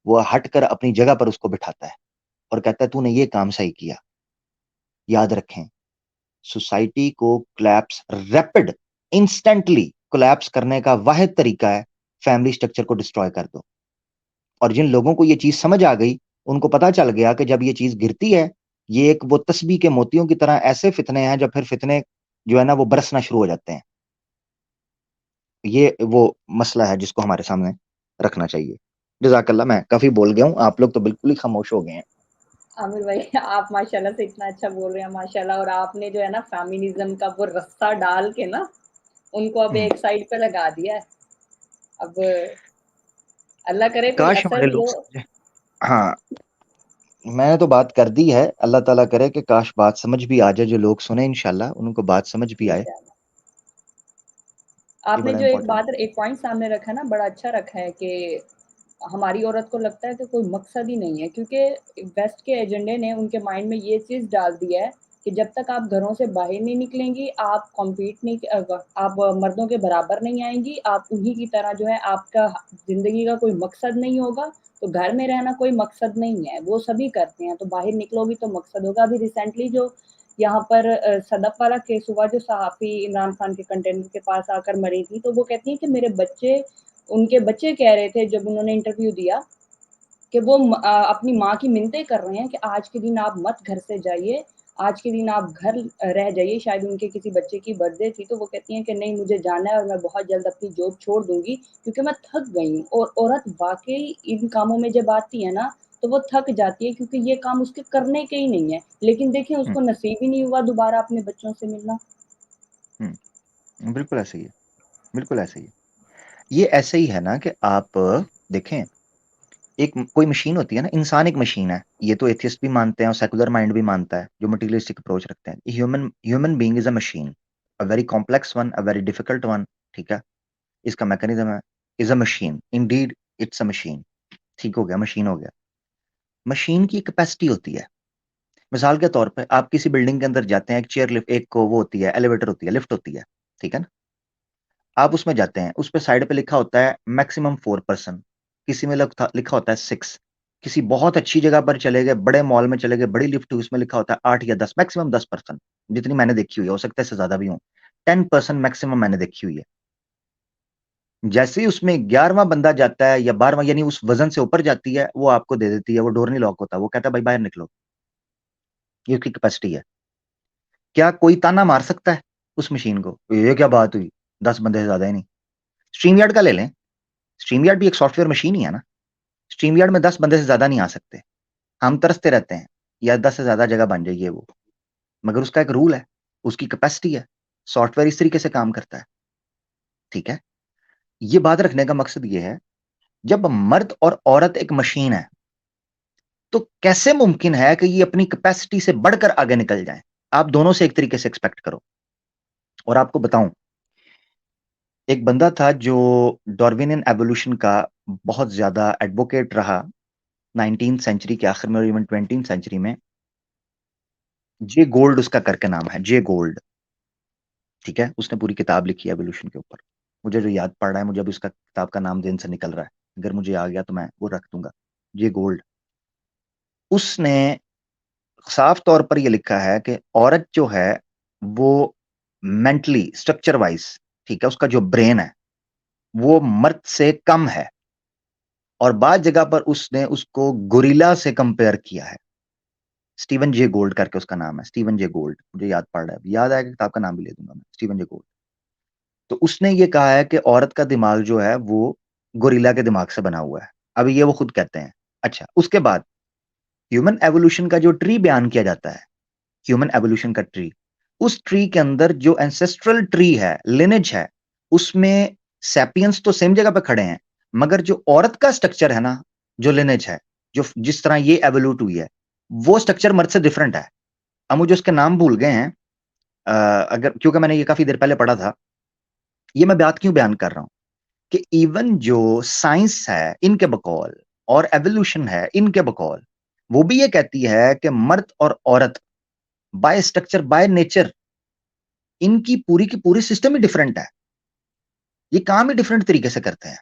وہ ہٹ کر اپنی جگہ پر اس کو بٹھاتا ہے اور کہتا ہے تو نے یہ کام صحیح کیا. یاد رکھیں، سوسائٹی کو کلیپس، ریپڈ انسٹنٹلی کولیپس کرنے کا واحد طریقہ ہے فیملی سٹرکچر کو ڈسٹروائے کر دو. اور جن لوگوں کو یہ چیز سمجھ آ گئی، ان کو پتا چل گیا کہ جب یہ چیز گرتی ہے، یہ ایک وہ تسبیح کے موتیوں کی طرح ایسے فتنے ہیں جب پھر فتنے جو ہے نا وہ برسنا شروع ہو جاتے ہیں. یہ وہ مسئلہ ہے جس کو ہمارے سامنے رکھنا چاہیے. جزاک اللہ. میں کافی بول گیا ہوں، آپ لوگ تو بالکل ہی خاموش ہو گئے ہیں. عامر بھائی آپ ماشاءاللہ سے اتنا اچھا بول رہے ہیں ماشاءاللہ، اور آپ نے جو ہے نا فیمنزم کا وہ رستہ ڈال کے نا ان کو اب ایک سائڈ پہ لگا دیا ہے. اب اللہ کرے کوئی کاش اثر ہمارے بھی لوگ ہو. سمجھیں. ہاں میں نے تو بات کر دی ہے، اللہ تعالیٰ کرے کہ کاش بات سمجھ بھی آ جائے، جو لوگ سنیں انشاءاللہ ان کو بات سمجھ بھی آئے. انشاءاللہ یہ آپ نے بڑا جو ایک امپورٹنٹ بات، ایک پوائنٹ سامنے رکھا نا، بڑا اچھا رکھا ہے کہ ہماری عورت کو لگتا ہے کہ کوئی مقصد ہی نہیں ہے، کیونکہ ویسٹ کے ایجنڈے نے ان کے مائنڈ میں یہ چیز ڈال دی ہے کہ جب تک آپ گھروں سے باہر نہیں نکلیں گی، آپ کمپیٹ نہیں، آپ مردوں کے برابر نہیں آئیں گی، آپ انہی کی طرح جو ہے آپ کا زندگی کا کوئی مقصد نہیں ہوگا. تو گھر میں رہنا کوئی مقصد نہیں ہے، وہ سبھی کرتے ہیں، تو باہر نکلو گی تو مقصد ہوگا. ابھی ریسنٹلی جو یہاں پر صدف والا کیس ہوا، جو صحافی عمران خان کے کنٹینر کے پاس آ کر مری تھی، تو وہ کہتی ہیں کہ میرے بچے، ان کے بچے کہہ رہے تھے جب انہوں نے انٹرویو دیا کہ وہ اپنی ماں کی منتیں کر رہے ہیں کہ آج کے دن آپ مت گھر سے جائیے، آج کے دن آپ گھر رہ جائیے. شاید ان کے کسی بچے کی برتھ ڈے تھی، تو وہ کہتی ہیں کہ نہیں مجھے جانا ہے اور میں بہت جلد اپنی جاب چھوڑ دوں گی کیونکہ میں تھک گئی ہوں. اور عورت واقعی ان کاموں میں جب آتی ہے نا تو وہ تھک جاتی ہے، کیونکہ یہ کام اس کے کرنے کے ہی نہیں ہے. لیکن دیکھیں اس کو نصیب ہی نہیں ہوا دوبارہ اپنے بچوں سے ملنا. بالکل ایسے ہی ہے، بالکل ایسے ہی ہے. یہ ایسے ہی ہے نا کہ آپ دیکھیں، ایک کوئی مشین ہوتی ہے نا، انسان ایک مشین ہے. یہ تو ایتھیسٹ بھی مانتے ہیں اور سیکولر مائنڈ بھی مانتا ہے جو مٹیریلسٹک اپروچ رکھتے ہیں. Human being is a machine, a very complex one, a very difficult one. ٹھیک ہے، اس کا میکانزم ہے is a machine, indeed it's a machine. ٹھیک ہو گیا، مشین ہو گیا. مشین کی کیپیسٹی ہوتی ہے. مثال کے طور پہ آپ کسی بلڈنگ کے اندر جاتے ہیں، ایک چیئر لفٹ، ایک وہ ہوتی ہے ایلیویٹر ہوتی ہے، لفٹ ہوتی ہے. ٹھیک ہے نا، آپ اس میں جاتے ہیں، اس پہ سائڈ پہ لکھا ہوتا ہے میکسیمم 4%، کسی میں لکھا ہوتا ہے 6. کسی بہت اچھی جگہ پر چلے گئے، بڑے مال میں چلے گئے، بڑی لفٹ ہوئی، اس میں لکھا ہوتا ہے 8 یا 10، میکسیمم 10%. جتنی میں نے دیکھی ہوئی ہے، ہو سکتا ہے اس سے زیادہ بھی ہوں. 10% میکسیمم میں نے دیکھی ہوئی ہے. جیسے ہی اس میں 11واں بندہ جاتا ہے یا 12واں، یعنی اس وزن سے اوپر جاتی ہے، وہ آپ کو دے دیتی ہے، وہ ڈور نہیں لاک ہوتا، وہ کہتا ہے بھائی باہر نکلو. یہ اس کی کیپیسٹی ہے. کیا کوئی تانا مار سکتا ہے اس مشین کو؟ یہ کیا بات ہوئی، 10 بندے سے زیادہ ہی نہیں. اسٹریم یارڈ کا لے لیں، اسٹریم یارڈ بھی ایک سافٹ ویئر مشین ہی ہے نا. اسٹریم یارڈ میں 10 بندے سے زیادہ نہیں آ سکتے. ہم ترستے رہتے ہیں یا 10 سے زیادہ جگہ بن جائے وہ، مگر اس کا ایک رول ہے، اس کی کیپیسٹی ہے. سافٹ ویئر اس طریقے سے کام کرتا ہے. ٹھیک ہے، یہ بات رکھنے کا مقصد یہ ہے، جب مرد اور عورت ایک مشین ہے، تو کیسے ممکن ہے کہ یہ اپنی کیپیسٹی سے بڑھ کر آگے نکل جائیں؟ آپ دونوں سے ایک طریقے سے ایکسپیکٹ کرو. اور آپ کو بتاؤں، ایک بندہ تھا جو ڈاروینین ایوولوشن کا بہت زیادہ ایڈوکیٹ رہا 19 سینچری کے آخر میں اور ایون 20 سینچری میں. جے گولڈ اس کا کر کے نام ہے، جے گولڈ. ٹھیک ہے، اس نے پوری کتاب لکھی ہے ایوولوشن کے اوپر. مجھے جو یاد پڑ رہا ہے، مجھے اب اس کا کتاب کا نام دین سے نکل رہا ہے، اگر مجھے آ گیا تو میں وہ رکھ دوں گا. جے گولڈ. اس نے صاف طور پر یہ لکھا ہے کہ عورت جو ہے وہ مینٹلی اسٹرکچر وائز، ٹھیک ہے، اس کا جو برین ہے وہ مرد سے کم ہے، اور بعض جگہ پر اس نے اس کو گوریلا سے کمپیئر کیا ہے. اسٹیون جے گولڈ کر کے اس کا نام ہے، اسٹیون جے گولڈ. مجھے یاد پڑ رہا ہے، یاد آئے کہ کتاب کا نام بھی لے دوں گا میں، اسٹیون جے گولڈ. تو اس نے یہ کہا ہے کہ عورت کا دماغ جو ہے وہ گوریلا کے دماغ سے بنا ہوا ہے. اب یہ وہ خود کہتے ہیں. اچھا، اس کے بعد ہیومن ایوولوشن کا جو ٹری بیان کیا جاتا ہے، ہیومن ایوولوشن کا ٹری، اس ٹری کے اندر جو اینسیسٹرل ٹری ہے، لینیج ہے، اس میں سیپینس تو سیم جگہ پہ کھڑے ہیں، مگر جو عورت کا سٹرکچر ہے نا، جو لینیج ہے، جو جس طرح یہ ایوولوٹ ہوئی ہے، وہ سٹرکچر مرد سے ڈیفرنٹ ہے. اب مجھے اس کے نام بھول گئے ہیں، اگر کیونکہ میں نے یہ کافی دیر پہلے پڑھا تھا. یہ میں بات کیوں بیان کر رہا ہوں کہ ایون جو سائنس ہے ان کے بقول اور ایوولوشن ہے ان کے بقول، وہ بھی یہ کہتی ہے کہ مرد اور عورت بائی اسٹرکچر، بائی نیچر، ان کی پوری سسٹم ہی ڈیفرنٹ ہے. یہ کام ہی ڈیفرنٹ طریقے سے کرتے ہیں.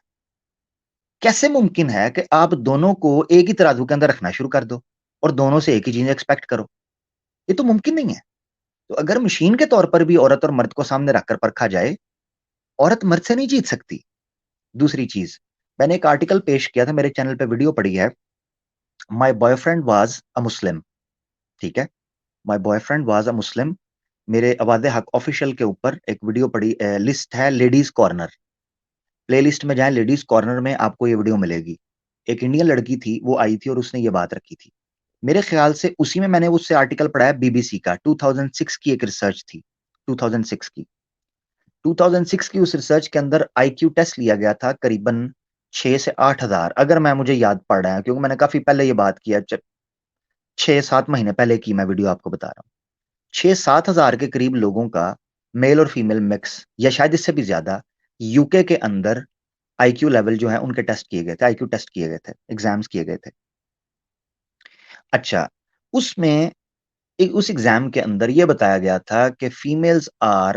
کیسے ممکن ہے کہ آپ دونوں کو ایک ہی ترازو کے اندر رکھنا شروع کر دو اور دونوں سے ایک ہی چیز ایکسپیکٹ کرو؟ یہ تو ممکن نہیں ہے. تو اگر مشین کے طور پر بھی عورت اور مرد کو سامنے رکھ کر پرکھا جائے، عورت مرد سے نہیں جیت سکتی. دوسری چیز، میں نے ایک آرٹیکل پیش کیا تھا میرے چینل پہ، ویڈیو پڑی ہے، مائی بوائے فرینڈ واز اے مسلم. ٹھیک ہے، مائی بوائے فرینڈ واز اے مسلم. میرے آواز حق آفیشیل کے اوپر ایک ویڈیو پڑی، لسٹ ہے لیڈیز کارنر. پلے لسٹ میں جائیں، لیڈیز کارنر میں آپ کو یہ ویڈیو ملے گی. ایک انڈین لڑکی تھی، وہ آئی تھی اور اس نے یہ بات رکھی تھی. میرے خیال سے اسی میں نے اس سے آرٹیکل پڑھا ہے، بی بی سی کا 2006 کی ایک ریسرچ تھی. 2006 کی اس ریسرچ کے اندر آئی کیو ٹیسٹ لیا گیا تھا قریباً 6 سے 8 ہزار، اگر میں مجھے یاد پڑ رہا ہے، کیونکہ میں نے کافی پہلے یہ بات کیا، 6-7 مہینے پہلے کی میں ویڈیو آپ کو بتا رہا ہوں. 6-7 ہزار کے قریب لوگوں کا میل اور فیمیل مکس، یا شاید اس سے بھی زیادہ، یو کے اندر آئی کیو لیول جو ہے ان کے ٹیسٹ کیے گئے تھے، آئی کیو ٹیسٹ کیے گئے تھے، ایگزامز کیے گئے تھے. اچھا، اس میں اس ایگزام کے اندر یہ بتایا گیا تھا کہ فیمیلز آر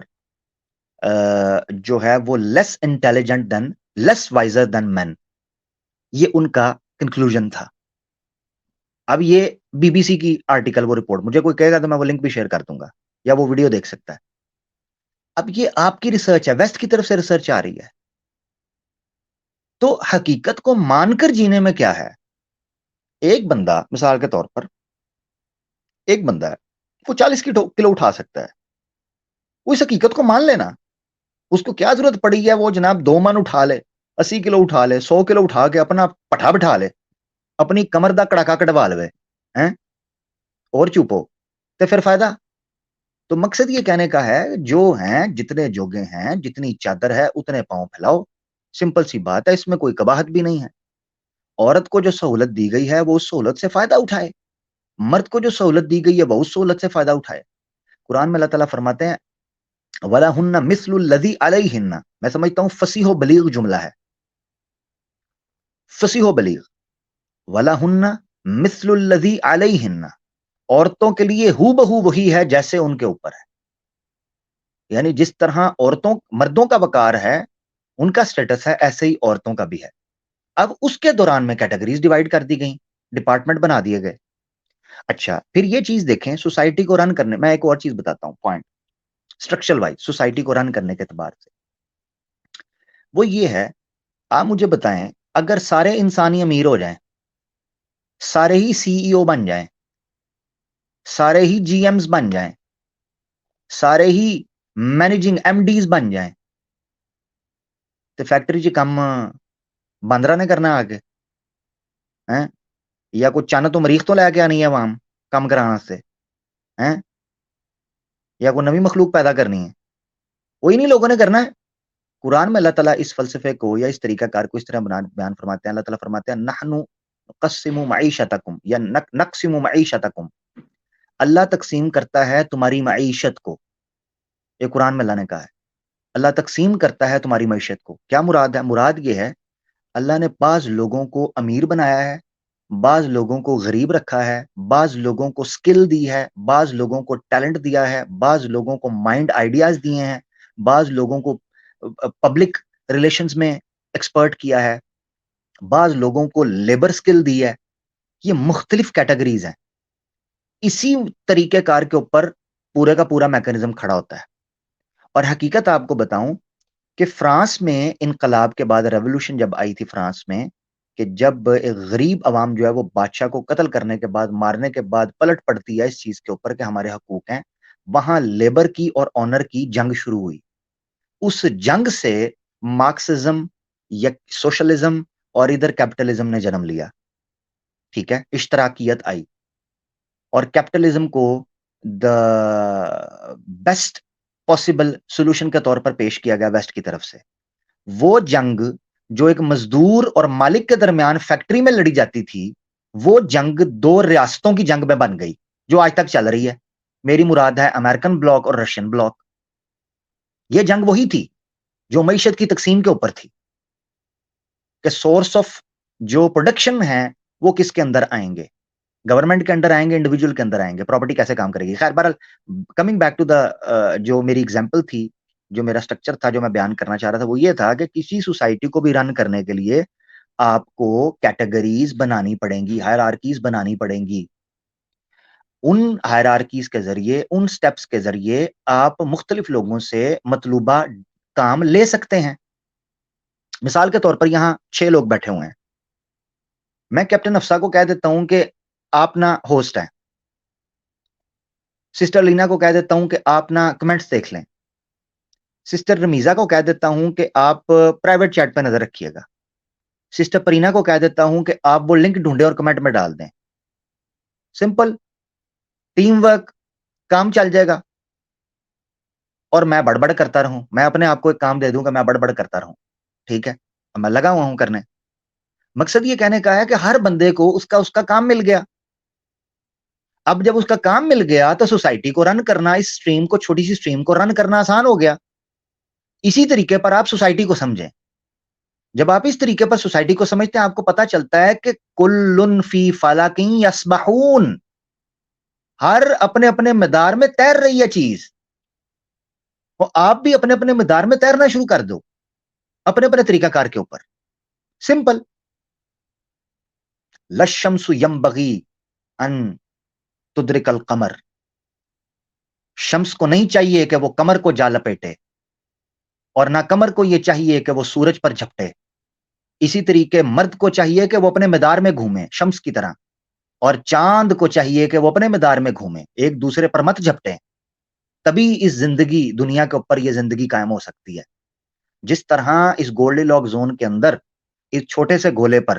جو ہے وہ لیس انٹیلیجنٹ دین، لیس وائزر دین مین. یہ ان کا کنکلوژن تھا. اب یہ بی بی سی کی آرٹیکل، وہ رپورٹ، مجھے کوئی کہے گا تو میں وہ لنک بھی شیئر کر دوں گا، یا وہ ویڈیو دیکھ سکتا ہے. اب یہ آپ کی ریسرچ ہے، ویسٹ کی طرف سے ریسرچ آ رہی ہے. تو حقیقت کو مان کر جینے میں کیا ہے؟ ایک بندہ، مثال کے طور پر ایک بندہ ہے، وہ 40 کلو اٹھا سکتا ہے. وہ اس حقیقت کو مان لینا. اس کو کیا ضرورت پڑی ہے وہ جناب 2 من اٹھا لے، 80 کلو اٹھا لے، 100 کلو اٹھا کے اپنا پٹھا بٹھا لے، اپنی کمر دا کڑاکا کٹوا لے اور چوپو، تو پھر فائدہ؟ تو مقصد یہ کہنے کا ہے، جو ہیں جتنے جوگے ہیں، جتنی چادر ہے اتنے پاؤں پھیلاؤ. سمپل سی بات ہے، اس میں کوئی قباحت بھی نہیں ہے. عورت کو جو سہولت دی گئی ہے وہ اس سہولت سے فائدہ اٹھائے، مرد کو جو سہولت دی گئی ہے وہ اس سہولت سے فائدہ اٹھائے. قرآن میں اللہ تعالیٰ فرماتے ہیں وَلَهُنَّ مِثْلُ الَّذِي عَلَيْهِنَّ. میں سمجھتا ہوں فصیح و بلیغ جملہ ہے، فصیح و بلیغ. وَلَهُنَّ مِثْلُ الَّذِي عَلَيْهِنَّ، عورتوں کے لیے ہو بہو وہی ہے جیسے ان کے اوپر ہے. یعنی جس طرح عورتوں، مردوں کا وقار ہے، ان کا سٹیٹس ہے، ایسے ہی عورتوں کا بھی ہے. اب اس کے دوران میں کیٹیگریز ڈیوائیڈ کر دی گئیں، ڈپارٹمنٹ بنا دیے گئے. اچھا، پھر یہ چیز دیکھیں، سوسائٹی کو رن کرنے، میں ایک اور چیز بتاتا ہوں، پوائنٹ اسٹرکچرل وائز سوسائٹی کو رن کرنے کے اعتبار سے، وہ یہ ہے، آپ مجھے بتائیں، اگر سارے انسانی امیر ہو جائیں، سارے ہی سی ای او بن جائیں، سارے ہی جی ایمز بن جائیں، سارے ہی مینیجنگ ایم ڈیز بن جائیں، تو فیکٹری کم بندرا نے کرنا آگے یا کوئی چند تو مریخ تو لے کے آنی ہے عوام کام کرانا سے، یا کوئی نوی مخلوق پیدا کرنی ہے، وہی نہیں لوگوں نے کرنا ہے. قرآن میں اللہ تعالیٰ اس فلسفے کو یا اس طریقہ کار کو اس طرح بیان فرماتے ہیں. اللہ تعالیٰ فرماتے ہیں نحنو قسموا معیشتکم یا نقسم معیشتکم، اللہ تقسیم کرتا ہے تمہاری معیشت کو. یہ قرآن میں اللہ نے کہا ہے اللہ تقسیم کرتا ہے تمہاری معیشت کو. کیا مراد ہے؟ مراد یہ ہے اللہ نے بعض لوگوں کو امیر بنایا ہے، بعض لوگوں کو غریب رکھا ہے، بعض لوگوں کو سکل دی ہے، بعض لوگوں کو ٹیلنٹ دیا ہے، بعض لوگوں کو مائنڈ آئیڈیاز دیے ہیں، بعض لوگوں کو پبلک ریلیشنز میں ایکسپرٹ کیا ہے، بعض لوگوں کو لیبر سکل دی ہے. یہ مختلف کیٹیگریز ہیں. اسی طریقہ کار کے اوپر پورے کا پورا میکانزم کھڑا ہوتا ہے. اور حقیقت آپ کو بتاؤں کہ فرانس میں انقلاب کے بعد ریولوشن جب آئی تھی فرانس میں، کہ جب ایک غریب عوام جو ہے وہ بادشاہ کو قتل کرنے کے بعد، مارنے کے بعد پلٹ پڑتی ہے اس چیز کے اوپر کہ ہمارے حقوق ہیں، وہاں لیبر کی اور آنر کی جنگ شروع ہوئی. اس جنگ سے مارکسزم یا سوشلزم اور ادھر کیپٹلزم نے جنم لیا. ٹھیک ہے، اشتراکیت آئی اور کیپٹلزم کو دا بیسٹ پاسبل سولوشن کے طور پر پیش کیا گیا ویسٹ کی طرف سے. وہ جنگ جو ایک مزدور اور مالک کے درمیان فیکٹری میں لڑی جاتی تھی، وہ جنگ دو ریاستوں کی جنگ میں بن گئی جو آج تک چل رہی ہے. میری مراد ہے امریکن بلاک اور رشین بلاک. یہ جنگ وہی تھی جو معیشت کی تقسیم کے اوپر تھی کہ سورس آف جو پروڈکشن ہے وہ کس کے اندر آئیں گے، گورنمنٹ کے اندر آئیں گے، انڈیویجول کے اندر آئیں گے، پراپرٹی کیسے کام کرے گی. خیر بہرحال کمنگ بیک ٹو دا جو میری ایگزامپل تھی، جو میرا سٹرکچر تھا جو میں بیان کرنا چاہ رہا تھا، وہ یہ تھا کہ کسی سوسائٹی کو بھی رن کرنے کے لیے آپ کو کیٹیگریز بنانی پڑیں گی، ہائرارکیز بنانی پڑیں گی. ان ہائرارکیز کے ذریعے، ان سٹیپس کے ذریعے آپ مختلف لوگوں سے مطلوبہ کام لے سکتے ہیں. مثال کے طور پر یہاں 6 لوگ بیٹھے ہوئے ہیں. میں کیپٹن افسا کو کہہ دیتا ہوں کہ آپ نا ہوسٹ ہیں، سسٹر لینا کو کہہ دیتا ہوں کہ آپ نا کمنٹس دیکھ لیں، سسٹر رمیزہ کو کہہ دیتا ہوں کہ آپ پرائیویٹ چیٹ پہ نظر رکھیے گا، سسٹر پرینا کو کہہ دیتا ہوں کہ آپ وہ لنک ڈھونڈے اور کمنٹ میں ڈال دیں. سمپل ٹیم ورک، کام چل جائے گا. اور میں بڑبڑ کرتا رہوں، میں اپنے آپ کو ایک کام دے دوں کہ میں بڑبڑ کرتا رہوں. ٹھیک ہے، میں لگا ہوا ہوں کرنے. مقصد یہ کہنے کا ہے کہ ہر بندے کو اس کا کام مل گیا. اب جب اس کا کام مل گیا تو سوسائٹی کو رن کرنا، اس سٹریم کو، چھوٹی سی سٹریم کو رن کرنا آسان ہو گیا. اسی طریقے پر آپ سوسائٹی کو سمجھیں. جب آپ اس طریقے پر سوسائٹی کو سمجھتے ہیں، آپ کو پتا چلتا ہے کہ کلن فی فلک یسبحون، ہر اپنے اپنے مدار میں تیر رہی ہے چیز. اور آپ بھی اپنے اپنے مدار میں تیرنا شروع کر دو اپنے اپنے طریقہ کار کے اوپر. سمپل. للشمس ینبغی ان تدرک القمر، شمس کو نہیں چاہیے کہ وہ قمر کو جا لپیٹے، اور نہ قمر کو یہ چاہیے کہ وہ سورج پر جھپٹے. اسی طریقے مرد کو چاہیے کہ وہ اپنے مدار میں گھومے شمس کی طرح، اور چاند کو چاہیے کہ وہ اپنے مدار میں گھومے، ایک دوسرے پر مت جھپٹیں. تبھی اس زندگی، دنیا کے اوپر یہ زندگی قائم ہو سکتی ہے. جس طرح اس گولڈی لاک زون کے اندر اس چھوٹے سے گولے پر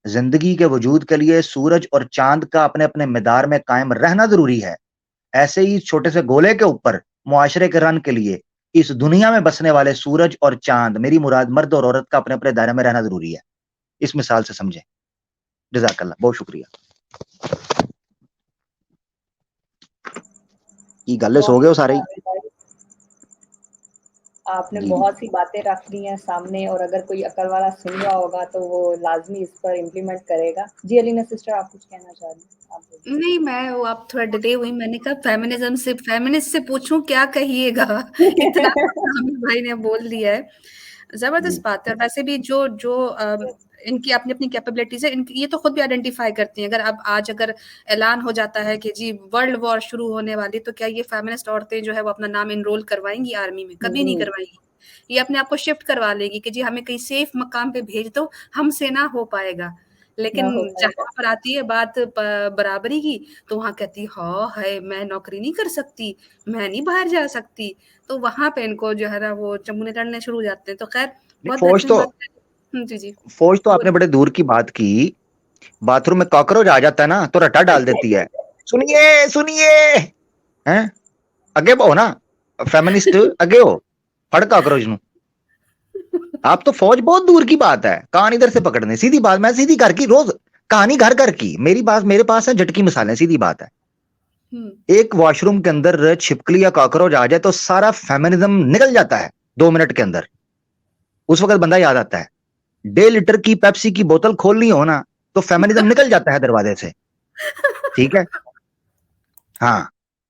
زندگی کے وجود کے لیے سورج اور چاند کا اپنے اپنے مدار میں قائم رہنا ضروری ہے، ایسے ہی چھوٹے سے گولے کے اوپر معاشرے کے رن کے لیے اس دنیا میں بسنے والے سورج اور چاند، میری مراد مرد اور عورت کا اپنے اپنے دائرے میں رہنا ضروری ہے. اس مثال سے سمجھیں. جزاک اللہ، بہت شکریہ. کی گلے سو گئے ہو سارے ہی؟ آپ نے جی بہت سی باتیں رکھ دی ہیں سامنے، اور اگر کوئی عقل والا سن رہا ہوگا تو وہ لازمی اس پر امپلیمنٹ کرے گا. جی علینا سسٹر، آپ کچھ کہنا چاہ رہی ہیں؟ نہیں، میں وہ آپ تھوڑا ڈیلے ہوئی، میں نے کہا فیمنزم سے، فیمنسٹ سے پوچھوں کیا کہیے گا. اتنا عامر بھائی نے بول دیا ہے. زبردست بات ہے. ویسے بھی جو ان کی اپنی اپنی کیپیبلٹیز ہے، یہ تو خود بھی آئیڈینٹیفائی کرتی ہیں. اگر اعلان ہو جاتا ہے کہ جی ورلڈ وار شروع ہونے والی، تو کیا یہ فیمنسٹ عورتیں جو ہے وہ اپنا نام انرول کروائیں گی آرمی میں؟ کبھی نہیں کروائیں گی. یہ اپنے آپ کو شفٹ کروا لے گی کہ جی ہمیں کہیں سیف مقام پہ بھیج دو، ہم سے نہ ہو پائے گا. لیکن جہاں پر آتی ہے بات برابری کی، تو وہاں کہتی ہے میں نوکری نہیں کر سکتی، میں نہیں باہر جا سکتی. تو وہاں پہ ان کو جو ہے نا وہ چمونے لڑنے شروع ہو جاتے ہیں. تو خیر بہت بہترین بات ہے. جی فوج تو آپ نے بڑے دور کی بات کی. باتھ روم میں کاکروچ آ جاتا ہے نا تو رٹا ڈال دیتی ہے. سنیے اگے بہو نا فیمنسٹ، اگے ہو پھڑ کاکروچ نو. آپ تو فوج بہت دور کی بات ہے، کان ادھر سے پکڑنے. سیدھی بات میں سیدھی کر کی روز کہانی گھر گھر کی. میرے پاس ہے جھٹکی مثالیں, سیدھی بات ہے. ایک واش روم کے اندر چھپکلی یا کاکروچ آ جائے تو سارا فیمنزم نکل جاتا ہے 2 منٹ کے اندر. اس وقت بندہ یاد آتا ہے, 1.5 لیٹر کی پیپسی کی بوتل کھولنی ہو نا تو فیمنزم نکل جاتا ہے دروازے سے. ٹھیک ہے, ہاں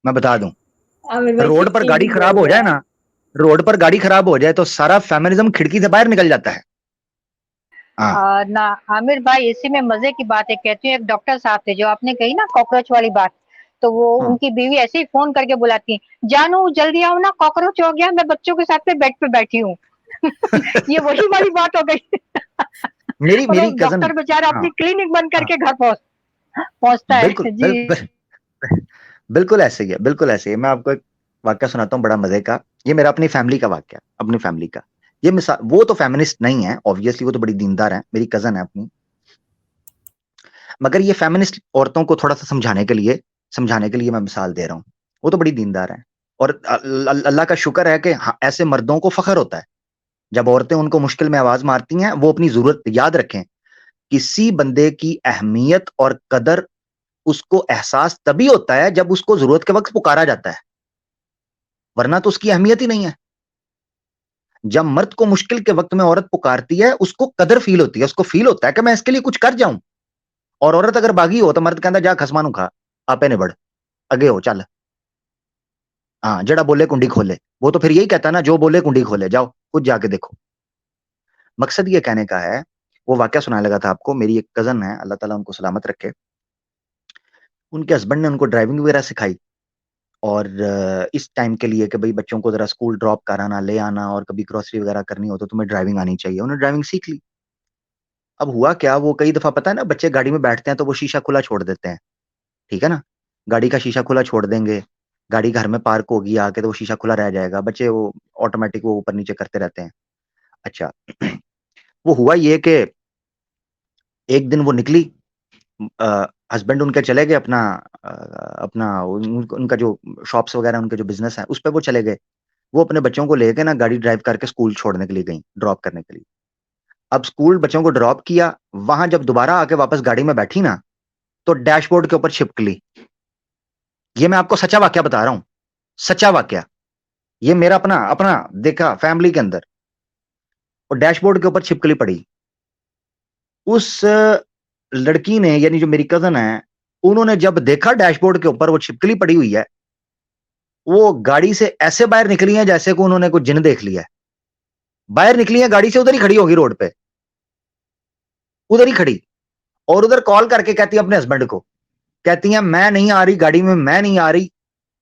میں بتا دوں, عامر بھائی روڈ پر گاڑی 16 خراب بول ہو رہے جائے ہیں. نا, روڈ پر گاڑی خراب ہو جائے تو سارا فیمنزم کھڑکی سے باہر نکل جاتا ہے. ہاں نہ عامر بھائی, اسی میں مزے کی بات ہے, کہتی ہوں ایک ڈاکٹر صاحب تھے جو آپ نے کہی نا کاکروچ والی بات, تو وہ ہاں ان کی بیوی ایسے ہی فون کر کے بلاتی ہیں, جانو جلدی آؤ نا, کاکروچ ہو گیا, میں بچوں کے ساتھ بیڈ پہ بیٹھی ہوں. یہ وہی والی بات ہو گئی. اور وہ میری کزن, ڈاکٹر بیچارہ ہاں اپنی کلینک بند کر ہاں کے گھر پہنچتا بالکل ہے. جی بالکل ایسے ہی ہے, بالکل ایسے ہی ہے. میں آپ کو ایک واقعہ سناتا ہوں بڑا مزے کا. یہ میرا اپنی فیملی کا واقعہ, اپنی فیملی کا. یہ مثال, وہ تو فیمنسٹ نہیں ہے obviously, وہ تو بڑی دیندار ہے, میری کزن ہے اپنی, مگر یہ فیمنسٹ عورتوں کو تھوڑا سا سمجھانے کے لیے میں مثال دے رہا ہوں. وہ تو بڑی دیندار ہیں, اور اللہ کا شکر ہے کہ ایسے مردوں کو فخر ہوتا ہے جب عورتیں ان کو مشکل میں آواز مارتی ہیں. وہ اپنی ضرورت یاد رکھیں, کسی بندے کی اہمیت اور قدر اس کو احساس تبھی ہوتا ہے جب اس کو ضرورت کے وقت پکارا جاتا ہے, ورنہ تو اس کی اہمیت ہی نہیں ہے. جب مرد کو مشکل کے وقت میں عورت پکارتی ہے, اس کو قدر فیل ہوتی ہے, اس کو فیل ہوتا ہے کہ میں اس کے لیے کچھ کر جاؤں. اور عورت اگر باغی ہو تو مرد کہتا جا خسمانو کھا, آپے نبڑ, اگے ہو چل. ہاں, جڑا بولے کنڈی کھولے, وہ تو پھر یہی کہتا ہے نا, جو بولے کنڈی کھولے, جاؤ کچھ جا کے دیکھو. مقصد یہ کہنے کا ہے, وہ واقعہ سنانے لگا تھا آپ کو. میری ایک کزن ہے, اللہ تعالیٰ ان کو سلامت رکھے, ان کے ہسبینڈ نے ان کو ڈرائیونگ وغیرہ سکھائی, اور اس ٹائم کے لیے کہ بھئی بچوں کو ذرا اسکول ڈراپ کرانا, لے آنا, اور کبھی گروسری وغیرہ کرنی ہو تو تمہیں ڈرائیونگ آنی چاہیے. انہوں نے ڈرائیونگ سیکھ لی. اب ہوا کیا, وہ کئی دفعہ پتہ ہے نا, بچے گاڑی میں بیٹھتے ہیں تو وہ شیشہ کھلا چھوڑ دیتے ہیں. ٹھیک ہے نا, گاڑی کا شیشہ کھلا چھوڑ دیں گے, گاڑی گھر میں پارک ہوگی آ کے تو وہ شیشہ کھلا رہ جائے گا, بچے وہ آٹومیٹک وہ اوپر نیچے کرتے رہتے ہیں. اچھا, وہ ہوا یہ کہ ایک دن وہ نکلی, ہسبینڈ ان کے چلے گئے اپنا ان کا جو شاپس وغیرہ, ان کے جو بزنس ہے اس پہ وہ چلے گئے. وہ اپنے بچوں کو لے کے نا گاڑی ڈرائیو کر کے اسکول چھوڑنے کے لیے گئیں, ڈراپ کرنے کے لیے. اب اسکول بچوں کو ڈراپ کیا, وہاں جب دوبارہ آ کے واپس گاڑی میں بیٹھی نا, تو ڈیش بورڈ کے اوپر چھپکلی. یہ میں آپ کو سچا واقعہ بتا رہا ہوں, سچا واقعہ, یہ میرا اپنا دیکھا فیملی کے اندر. اور ڈیش بورڈ کے اوپر چھپکلی پڑی. اس لڑکی نے, یعنی جو میری کزن ہے, انہوں نے جب دیکھا ڈیش بورڈ کے اوپر وہ چھپکلی پڑی ہوئی ہے, وہ گاڑی سے ایسے باہر نکلی ہیں جیسے کہ انہوں نے کوئی جن دیکھ لیا ہے. باہر نکلی ہیں گاڑی سے, ادھر ہی کھڑی ہوگی روڈ پہ, ادھر ہی کھڑی, اور ادھر کال کر کے کہتی ہیں اپنے ہسبینڈ کو, کہتی ہیں میں نہیں آ رہی گاڑی میں نہیں آ رہی.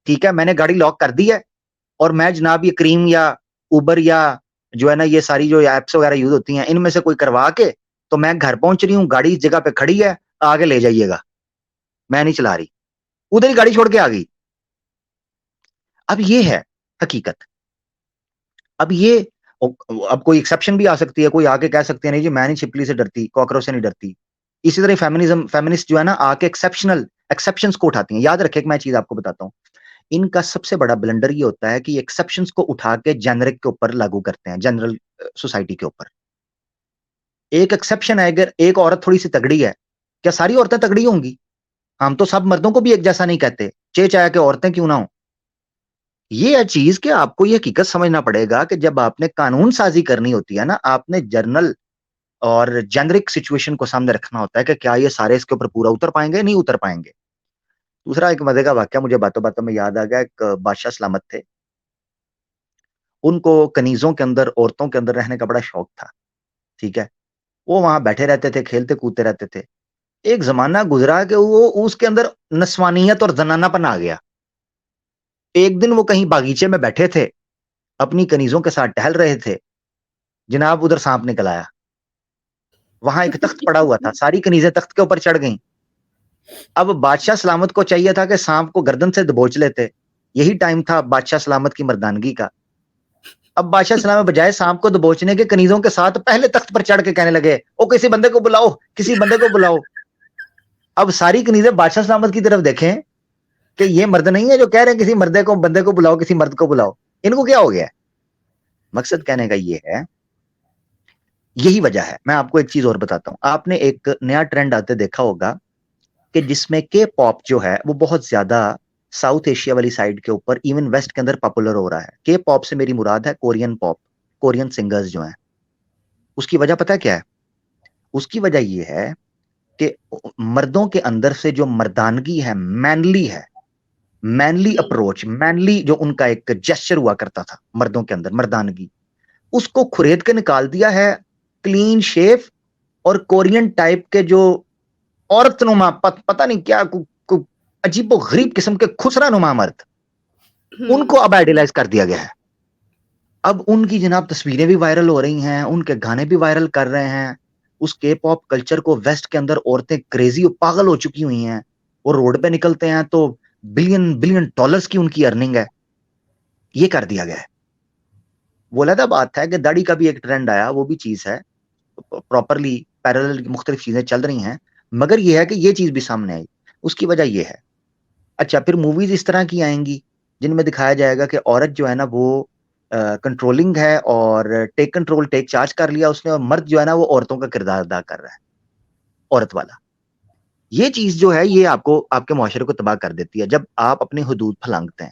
ٹھیک ہے, میں نے گاڑی لاک کر دی ہے, اور میں جناب یہ کریم یا اوبر یا جو ہے نا یہ ساری جو ایپس وغیرہ یوز ہوتی ہیں, ان میں سے کوئی کروا کے تو میں گھر پہنچ رہی ہوں, گاڑی اس جگہ پہ کھڑی ہے, آگے لے جائیے گا, میں نہیں چلا رہی. ادھر ہی گاڑی چھوڑ کے آ گئی. اب یہ ہے حقیقت. اب کوئی ایکسیپشن بھی آ سکتی ہے, کوئی آ کے کہہ سکتے ہیں نہیں جی میں نہیں چھپکلی سے ڈرتی, کاکروچ سے نہیں ڈرتی. اسی طرح فیمنسٹ جو ہے نا آ کے ایکسیپشنز کو اٹھاتی ہیں. یاد رکھیں کہ میں چیز آپ کو بتاتا ہوں, ان کا سب سے بڑا بلنڈر یہ ہوتا ہے کہ یہ ایکسیپشنز کو اٹھا کے جنرک کے اوپر لاگو کرتے ہیں, جنرل سوسائٹی کے اوپر. ایک ایکسیپشن ہے, اگر ایک عورت تھوڑی سی تگڑی ہے, کیا ساری عورتیں تگڑی ہوں گی؟ ہم تو سب مردوں کو بھی ایک جیسا نہیں کہتے, چاہے کہ عورتیں کیوں نہ ہوں. یہ ہے چیز کہ آپ کو یہ حقیقت سمجھنا پڑے گا کہ جب آپ نے قانون سازی کرنی ہوتی ہے نا, آپ نے جنرل اور جنرک سچویشن کو سامنے رکھنا ہوتا ہے کہ کیا یہ سارے اس کے اوپر پورا اتر پائیں گے, نہیں اتر پائیں گے. دوسرا ایک مزے کا واقعہ مجھے باتوں باتوں میں یاد آ گیا. ایک بادشاہ سلامت تھے, ان کو کنیزوں کے اندر, عورتوں کے اندر رہنے کا بڑا شوق تھا. ٹھیک ہے, وہ وہاں بیٹھے رہتے تھے, کھیلتے کودتے رہتے تھے. ایک زمانہ گزرا کہ وہ اس کے اندر نسوانیت اور زنانہ پن آ گیا. ایک دن وہ کہیں باغیچے میں بیٹھے تھے, اپنی کنیزوں کے ساتھ ٹہل رہے تھے, جناب ادھر سانپ نکل آیا. وہاں ایک تخت پڑا ہوا تھا, ساری کنیزیں تخت کے اوپر چڑھ گئیں. اب بادشاہ سلامت کو چاہیے تھا کہ سانپ کو گردن سے دبوچ لیتے, یہی ٹائم تھا بادشاہ سلامت کی مردانگی کا. اب بادشاہ سلامت بجائے سانپ کو دبوچنے کے کنیزوں کے ساتھ پہلے تخت پر چڑھ کے کہنے لگے, او کسی بندے کو بلاؤ, کسی بندے کو بلاؤ. اب ساری کنیزیں بادشاہ سلامت کی طرف دیکھیں کہ یہ مرد نہیں ہے جو کہہ رہے ہیں کسی بندے کو بلاؤ, کسی مرد کو بلاؤ, ان کو کیا ہو گیا؟ مقصد کہنے کا یہ ہے یہی وجہ ہے. میں آپ کو ایک چیز اور بتاتا ہوں. آپ نے ایک نیا ٹرینڈ آتے دیکھا ہوگا کہ جس میں کے پاپ جو ہے وہ بہت زیادہ ساؤتھ ایشیا والی سائڈ کے اوپر ایون ویسٹ کے اندر پاپولر ہو رہا ہے. کے پاپ سے میری مراد ہے کورین پاپ, کورین سنگرز جو ہیں. اس کی وجہ پتہ کیا ہے؟ اس کی وجہ یہ ہے کہ مردوں کے اندر سے جو مردانگی ہے, مینلی ہے, مینلی جی اپروچ, مینلی جو ان کا ایک جیسچر ہوا کرتا تھا مردوں کے اندر, مردانگی, اس کو کھرید کے نکال دیا ہے کلین شیف اور کورین ٹائپ کے جو عورت نما, پتہ نہیں کیا عجیب و غریب قسم کے خسرا نما مرد, ان کو اب آئیڈیلائز کر دیا گیا ہے. اب ان کی جناب تصویریں بھی وائرل ہو رہی ہیں, ان کے گانے بھی وائرل کر رہے ہیں. اس کے پاپ کلچر کو ویسٹ کے اندر عورتیں کریزی اور پاگل ہو چکی ہوئی ہیں, اور روڈ پہ نکلتے ہیں تو بلین ڈالرز کی ان کی ارننگ ہے. یہ کر دیا گیا ہے. وہ علیحدہ بات ہے کہ داڑھی کا بھی ایک ٹرینڈ آیا, وہ بھی چیز ہے, پراپرلی پیرالل مختلف چیزیں چل رہی ہیں, مگر یہ ہے کہ یہ چیز بھی سامنے آئی. اس کی وجہ یہ ہے. اچھا, پھر موویز اس طرح کی آئیں گی جن میں دکھایا جائے گا کہ عورت جو ہے نا وہ کنٹرولنگ ہے اور ٹیک کنٹرول, ٹیک چارج کر لیا اس نے, اور مرد جو ہے نا وہ عورتوں کا کردار ادا کر رہا ہے, عورت والا. یہ چیز جو ہے یہ آپ کو, آپ کے معاشرے کو تباہ کر دیتی ہے جب آپ اپنی حدود پھلانگتے ہیں.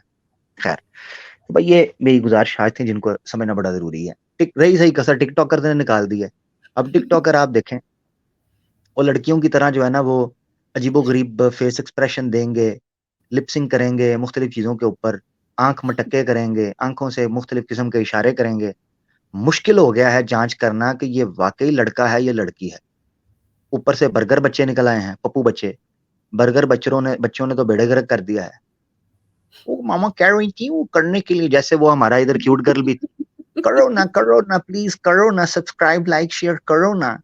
خیر بھائی, یہ میری گزارشات ہیں جن کو سمجھنا بڑا ضروری ہے. رہی صحیح کسر ٹک ٹاکر نے نکال دی ہے. اب ٹک ٹاکر آپ دیکھیں, وہ لڑکیوں کی طرح جو ہے نا وہ عجیب و غریب فیس ایکسپریشن دیں گے, لپسنگ کریں گے مختلف چیزوں کے اوپر, آنکھ مٹکے کریں گے, آنکھوں سے مختلف قسم کے اشارے کریں گے. مشکل ہو گیا ہے جانچ کرنا کہ یہ واقعی لڑکا ہے یا لڑکی ہے. اوپر سے برگر بچے نکل آئے ہیں, پپو بچے, برگر بچوں نے تو بیڑے گرک کر دیا ہے. وہ ماما کہہ رہی تھی وہ کرنے کے لیے, جیسے وہ ہمارا ادھر کیوٹ گرل بھی, کرو نا پلیز کرو نا سبسکرائب لائک شیئر کرو نا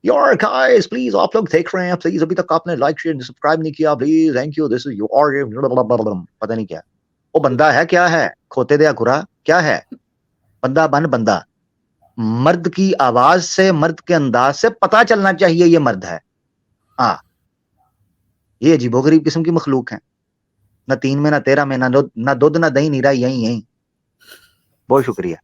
یار گائز پلیز, آپ لوگ دیکھ رہے ہیں پلیز, ابھی تک آپ نے لائک شیئر سبسکرائب نہیں کیا please, thank you, this is your, پتہ نہیں کیا وہ بندہ ہے, کیا ہے کھوتے دیا کھرا, کیا ہے بندہ بن بندہ. مرد کی آواز سے, مرد کے انداز سے پتہ چلنا چاہیے یہ مرد ہے. ہاں, یہ عجیب و غریب قسم کی مخلوق ہیں, نہ 3 میں نہ 13 میں, نہ دودھ نہ دہی, نیرا یہیں. بہت شکریہ.